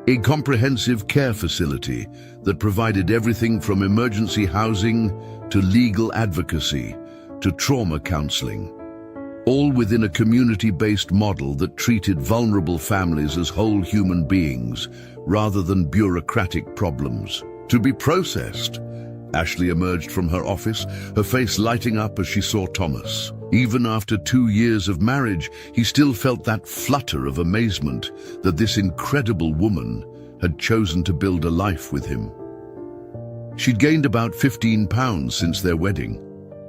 A comprehensive care facility that provided everything from emergency housing to legal advocacy to trauma counseling, all within a community-based model that treated vulnerable families as whole human beings rather than bureaucratic problems to be processed. Ashley emerged from her office, her face lighting up as she saw Thomas. Even after 2 years of marriage, he still felt that flutter of amazement that this incredible woman had chosen to build a life with him. She'd gained about 15 pounds since their wedding,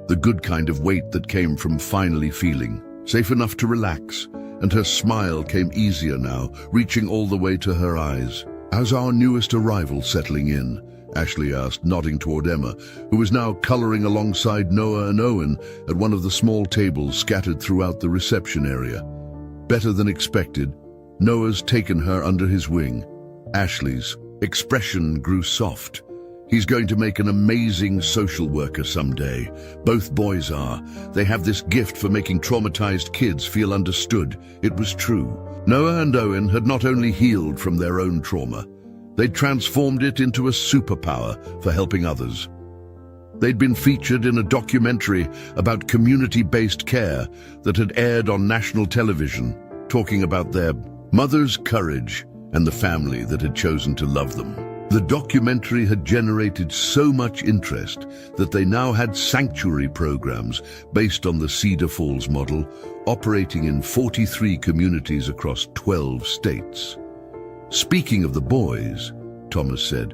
the good kind of weight that came from finally feeling safe enough to relax, and her smile came easier now, reaching all the way to her eyes. "How's our newest arrival settling in?" Ashley asked, nodding toward Emma, who was now coloring alongside Noah and Owen at one of the small tables scattered throughout the reception area. Better than expected, Noah's taken her under his wing. Ashley's expression grew soft. "He's going to make an amazing social worker someday. Both boys are. They have this gift for making traumatized kids feel understood." It was true. Noah and Owen had not only healed from their own trauma, they'd transformed it into a superpower for helping others. They'd been featured in a documentary about community-based care that had aired on national television, talking about their mother's courage and the family that had chosen to love them. The documentary had generated so much interest that they now had sanctuary programs based on the Cedar Falls model, operating in 43 communities across 12 states. "Speaking of the boys," Thomas said,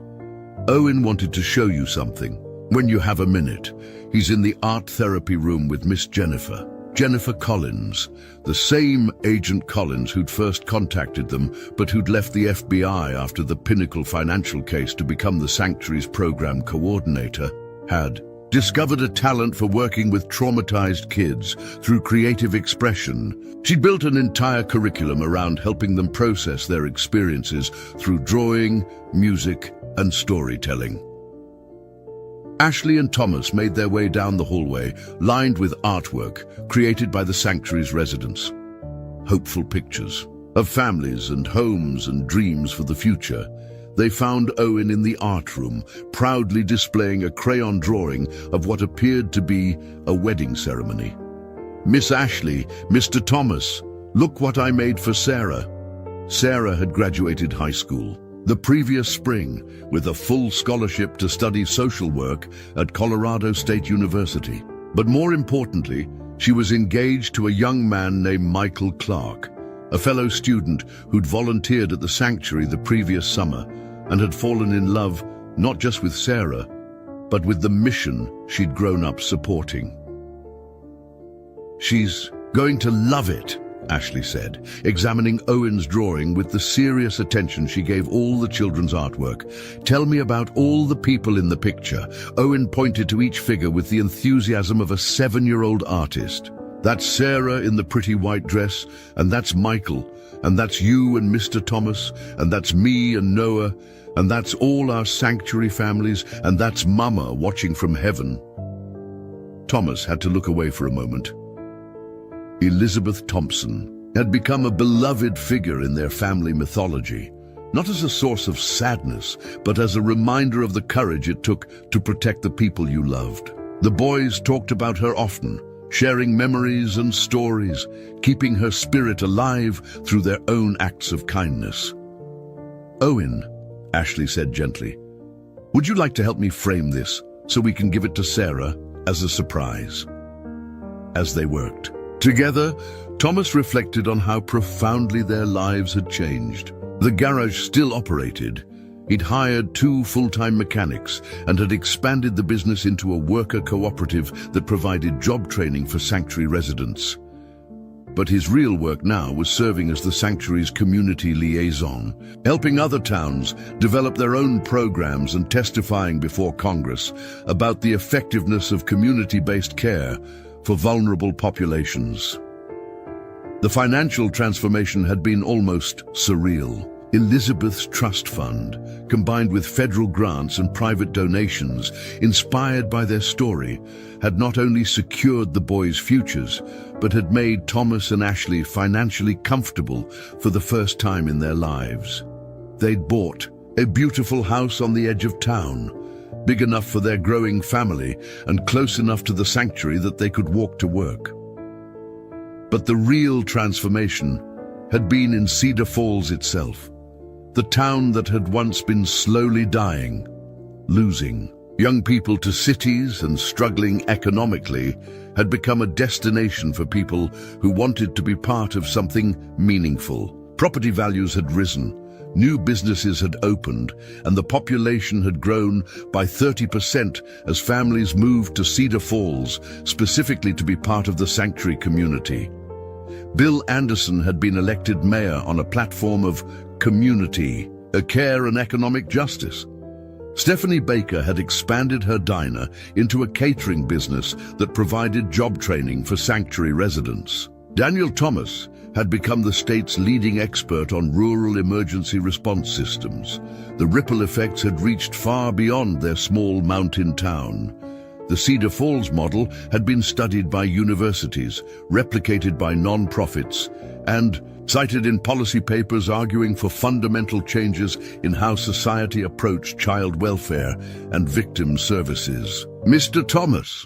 "Owen wanted to show you something. When you have a minute, he's in the art therapy room with Miss Jennifer Collins, the same Agent Collins who'd first contacted them, but who'd left the FBI after the Pinnacle financial case to become the Sanctuary's program coordinator, had discovered a talent for working with traumatized kids through creative expression. She'd built an entire curriculum around helping them process their experiences through drawing, music, and storytelling." Ashley and Thomas made their way down the hallway, lined with artwork created by the Sanctuary's residents. Hopeful pictures of families and homes and dreams for the future. They found Owen in the art room, proudly displaying a crayon drawing of what appeared to be a wedding ceremony. "Miss Ashley, Mr. Thomas, look what I made for Sarah." Sarah had graduated high school the previous spring with a full scholarship to study social work at Colorado State University. But more importantly, she was engaged to a young man named Michael Clark, a fellow student who'd volunteered at the Sanctuary the previous summer and had fallen in love not just with Sarah, but with the mission she'd grown up supporting. "She's going to love it," Ashley said, examining Owen's drawing with the serious attention she gave all the children's artwork. "Tell me about all the people in the picture." Owen pointed to each figure with the enthusiasm of a 7-year-old artist. "That's Sarah in the pretty white dress, and that's Michael, and that's you and Mr. Thomas, and that's me and Noah, and that's all our Sanctuary families, and that's Mama watching from heaven." Thomas had to look away for a moment. Elizabeth Thompson had become a beloved figure in their family mythology, not as a source of sadness, but as a reminder of the courage it took to protect the people you loved. The boys talked about her often, sharing memories and stories, keeping her spirit alive through their own acts of kindness. "Owen," Ashley said gently, "would you like to help me frame this so we can give it to Sarah as a surprise?" As they worked together, Thomas reflected on how profoundly their lives had changed. The garage still operated. He'd hired 2 full-time mechanics and had expanded the business into a worker cooperative that provided job training for Sanctuary residents. But his real work now was serving as the Sanctuary's community liaison, helping other towns develop their own programs and testifying before Congress about the effectiveness of community-based care for vulnerable populations. The financial transformation had been almost surreal. Elizabeth's trust fund, combined with federal grants and private donations inspired by their story, had not only secured the boys' futures, but had made Thomas and Ashley financially comfortable for the first time in their lives. They'd bought a beautiful house on the edge of town, big enough for their growing family and close enough to the Sanctuary that they could walk to work. But the real transformation had been in Cedar Falls itself, the town that had once been slowly dying, losing young people to cities and struggling economically, had become a destination for people who wanted to be part of something meaningful. Property values had risen, new businesses had opened, and the population had grown by 30% as families moved to Cedar Falls, specifically to be part of the Sanctuary community. Bill Anderson had been elected mayor on a platform of community, care and economic justice. Stephanie Baker had expanded her diner into a catering business that provided job training for Sanctuary residents. Daniel Thomas had become the state's leading expert on rural emergency response systems. The ripple effects had reached far beyond their small mountain town. The Cedar Falls model had been studied by universities, replicated by non-profits, and cited in policy papers arguing for fundamental changes in how society approached child welfare and victim services. "Mr. Thomas."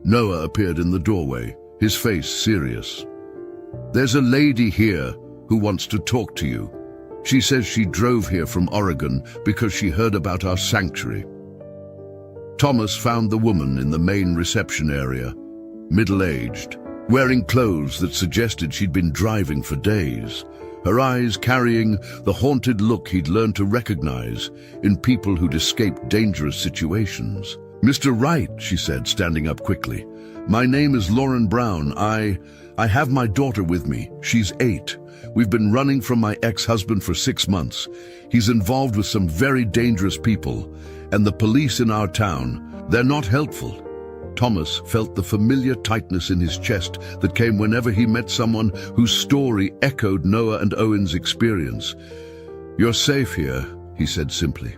Noah appeared in the doorway, his face serious. "There's a lady here who wants to talk to you." She says she drove here from Oregon because she heard about our sanctuary. Thomas found the woman in the main reception area, middle-aged, wearing clothes that suggested she'd been driving for days, her eyes carrying the haunted look he'd learned to recognize in people who'd escaped dangerous situations. "Mr. Wright," she said, standing up quickly. "My name is Lauren Brown. I have my daughter with me. She's 8. We've been running from my ex-husband for 6 months. He's involved with some very dangerous people, and the police in our town, they're not helpful." Thomas felt the familiar tightness in his chest that came whenever he met someone whose story echoed Noah and Owen's experience. "You're safe here," he said simply.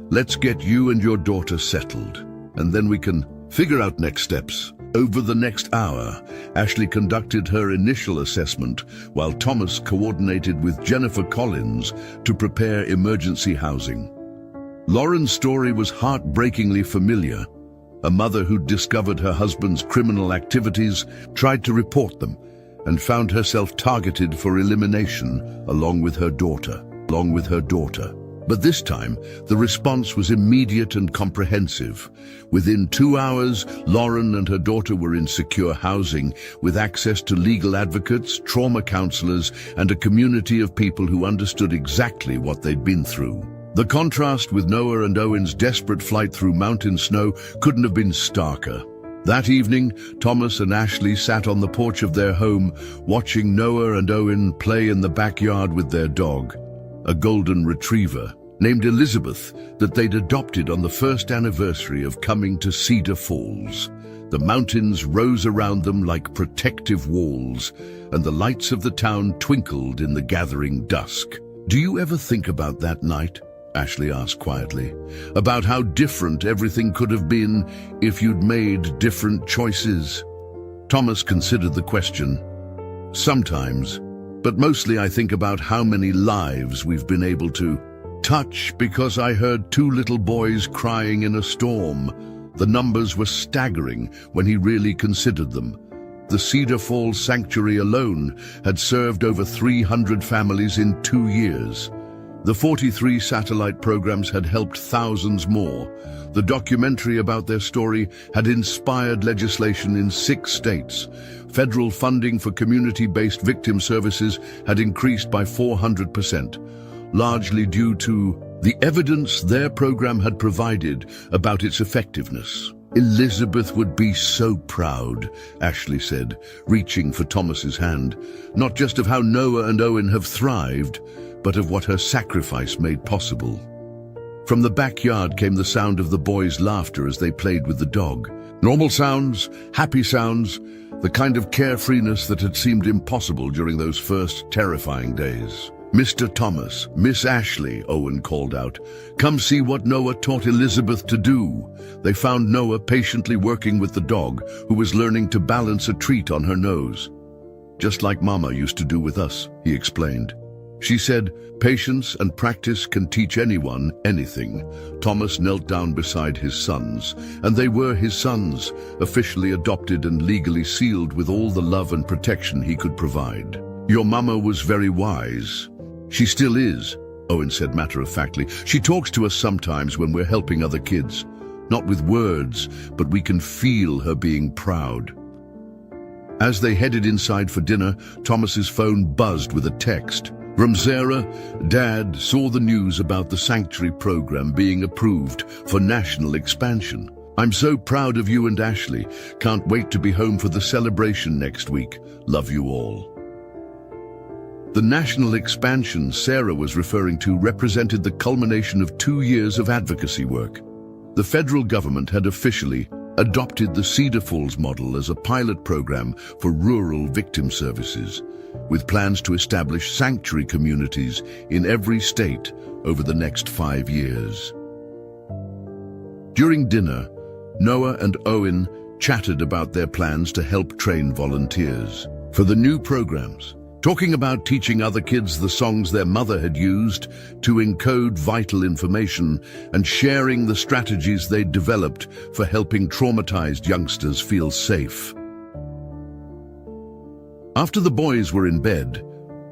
"Let's get you and your daughter settled, and then we can figure out next steps." Over the next hour, Ashley conducted her initial assessment while Thomas coordinated with Jennifer Collins to prepare emergency housing. Lauren's story was heartbreakingly familiar. A mother who'd discovered her husband's criminal activities tried to report them and found herself targeted for elimination along with her daughter. But this time, the response was immediate and comprehensive. Within 2 hours, Lauren and her daughter were in secure housing with access to legal advocates, trauma counselors, and a community of people who understood exactly what they'd been through. The contrast with Noah and Owen's desperate flight through mountain snow couldn't have been starker. That evening, Thomas and Ashley sat on the porch of their home, watching Noah and Owen play in the backyard with their dog, a golden retriever named Elizabeth that they'd adopted on the first anniversary of coming to Cedar Falls. The mountains rose around them like protective walls, and the lights of the town twinkled in the gathering dusk. "Do you ever think about that night?" Ashley asked quietly. "About how different everything could have been if you'd made different choices?" Thomas considered the question. "Sometimes, but mostly I think about how many lives we've been able to touch because I heard 2 little boys crying in a storm. The numbers were staggering when he really considered them. The Cedar Falls Sanctuary alone had served over 300 families in 2 years. The 43 satellite programs had helped thousands more. The documentary about their story had inspired legislation in 6 states. Federal funding for community-based victim services had increased by 400%, largely due to the evidence their program had provided about its effectiveness. "Elizabeth would be so proud," Ashley said, reaching for Thomas's hand, "not just of how Noah and Owen have thrived, but of what her sacrifice made possible." From the backyard came the sound of the boys' laughter as they played with the dog. Normal sounds, happy sounds, the kind of carefreeness that had seemed impossible during those first terrifying days. "Mr. Thomas, Miss Ashley," Owen called out. "Come see what Noah taught Elizabeth to do." They found Noah patiently working with the dog, who was learning to balance a treat on her nose. "Just like Mama used to do with us," he explained. She said, "Patience and practice can teach anyone anything." Thomas knelt down beside his sons, and they were his sons, officially adopted and legally sealed with all the love and protection he could provide. "Your mama was very wise." "She still is," Owen said matter-of-factly. "She talks to us sometimes when we're helping other kids. Not with words, but we can feel her being proud." As they headed inside for dinner, Thomas's phone buzzed with a text. From Zara, Dad saw the news about the Sanctuary program being approved for national expansion. "I'm so proud of you and Ashley. Can't wait to be home for the celebration next week. Love you all." The national expansion Sarah was referring to represented the culmination of 2 years of advocacy work. The federal government had officially adopted the Cedar Falls model as a pilot program for rural victim services, with plans to establish sanctuary communities in every state over the next 5 years. During dinner, Noah and Owen chatted about their plans to help train volunteers for the new programs, talking about teaching other kids the songs their mother had used to encode vital information and sharing the strategies they'd developed for helping traumatized youngsters feel safe. After the boys were in bed,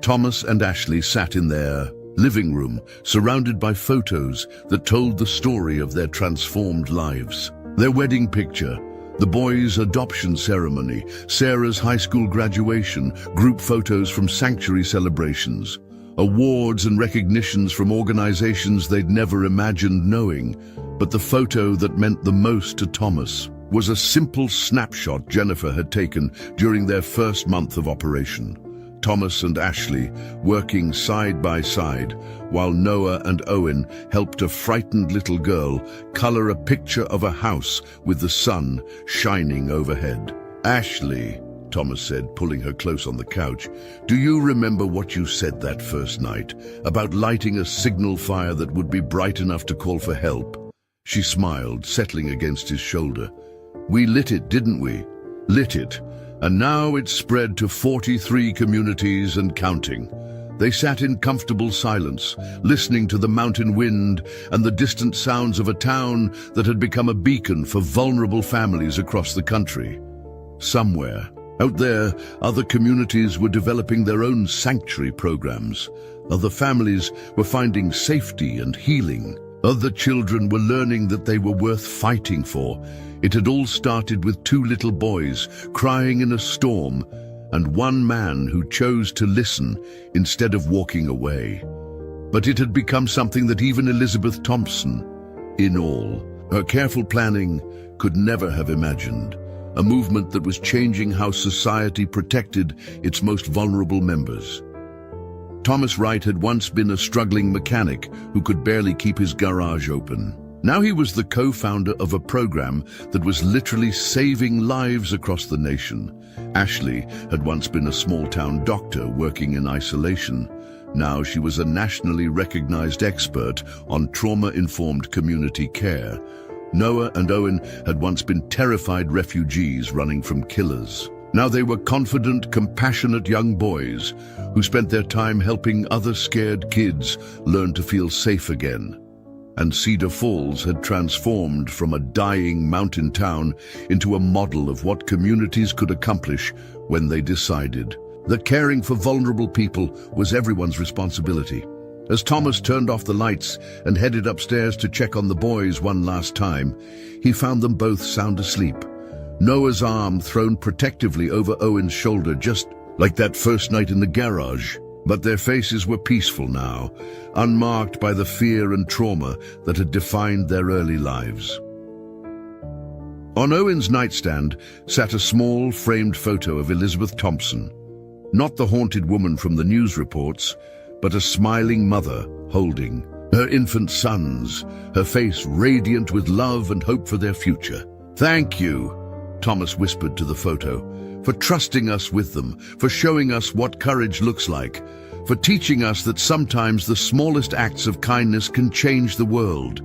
Thomas and Ashley sat in their living room surrounded by photos that told the story of their transformed lives. Their wedding picture, the boys' adoption ceremony, Sarah's high school graduation, group photos from sanctuary celebrations, awards and recognitions from organizations they'd never imagined knowing. But the photo that meant the most to Thomas was a simple snapshot Jennifer had taken during their first month of operation. Thomas and Ashley working side by side, while Noah and Owen helped a frightened little girl color a picture of a house with the sun shining overhead. "Ashley," Thomas said, pulling her close on the couch, "do you remember what you said that first night, about lighting a signal fire that would be bright enough to call for help?" She smiled, settling against his shoulder. "We lit it, didn't we? Lit it. And now it's spread to 43 communities and counting." They sat in comfortable silence, listening to the mountain wind and the distant sounds of a town that had become a beacon for vulnerable families across the country. Somewhere, out there, other communities were developing their own sanctuary programs. Other families were finding safety and healing. Other children were learning that they were worth fighting for. It had all started with two little boys crying in a storm, and one man who chose to listen instead of walking away. But it had become something that even Elizabeth Thompson, in all her careful planning, could never have imagined. A movement that was changing how society protected its most vulnerable members. Thomas Wright had once been a struggling mechanic who could barely keep his garage open. Now he was the co-founder of a program that was literally saving lives across the nation. Ashley had once been a small-town doctor working in isolation. Now she was a nationally recognized expert on trauma-informed community care. Noah and Owen had once been terrified refugees running from killers. Now they were confident, compassionate young boys who spent their time helping other scared kids learn to feel safe again. And Cedar Falls had transformed from a dying mountain town into a model of what communities could accomplish when they decided that caring for vulnerable people was everyone's responsibility. As Thomas turned off the lights and headed upstairs to check on the boys one last time, he found them both sound asleep. Noah's arm thrown protectively over Owen's shoulder, just like that first night in the garage. But their faces were peaceful now, unmarked by the fear and trauma that had defined their early lives. On Owen's nightstand sat a small, framed photo of Elizabeth Thompson. Not the haunted woman from the news reports, but a smiling mother holding her infant sons, her face radiant with love and hope for their future. "Thank you," Thomas whispered to the photo, "for trusting us with them, for showing us what courage looks like, for teaching us that sometimes the smallest acts of kindness can change the world."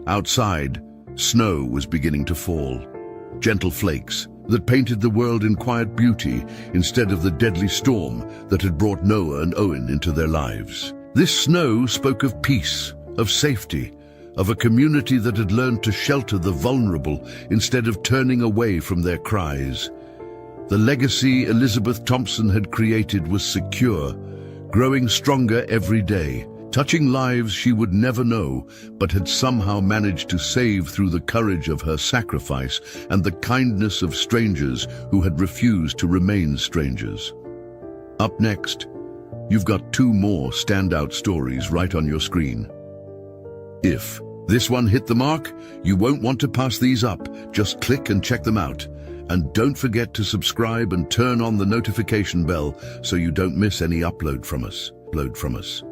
Outside, snow was beginning to fall. Gentle flakes that painted the world in quiet beauty instead of the deadly storm that had brought Noah and Owen into their lives. This snow spoke of peace, of safety, of a community that had learned to shelter the vulnerable instead of turning away from their cries. The legacy Elizabeth Thompson had created was secure, growing stronger every day, touching lives she would never know, but had somehow managed to save through the courage of her sacrifice and the kindness of strangers who had refused to remain strangers. Up next, you've got two more standout stories right on your screen. If this one hit the mark, you won't want to pass these up. Just click and check them out. And don't forget to subscribe and turn on the notification bell so you don't miss any upload from us.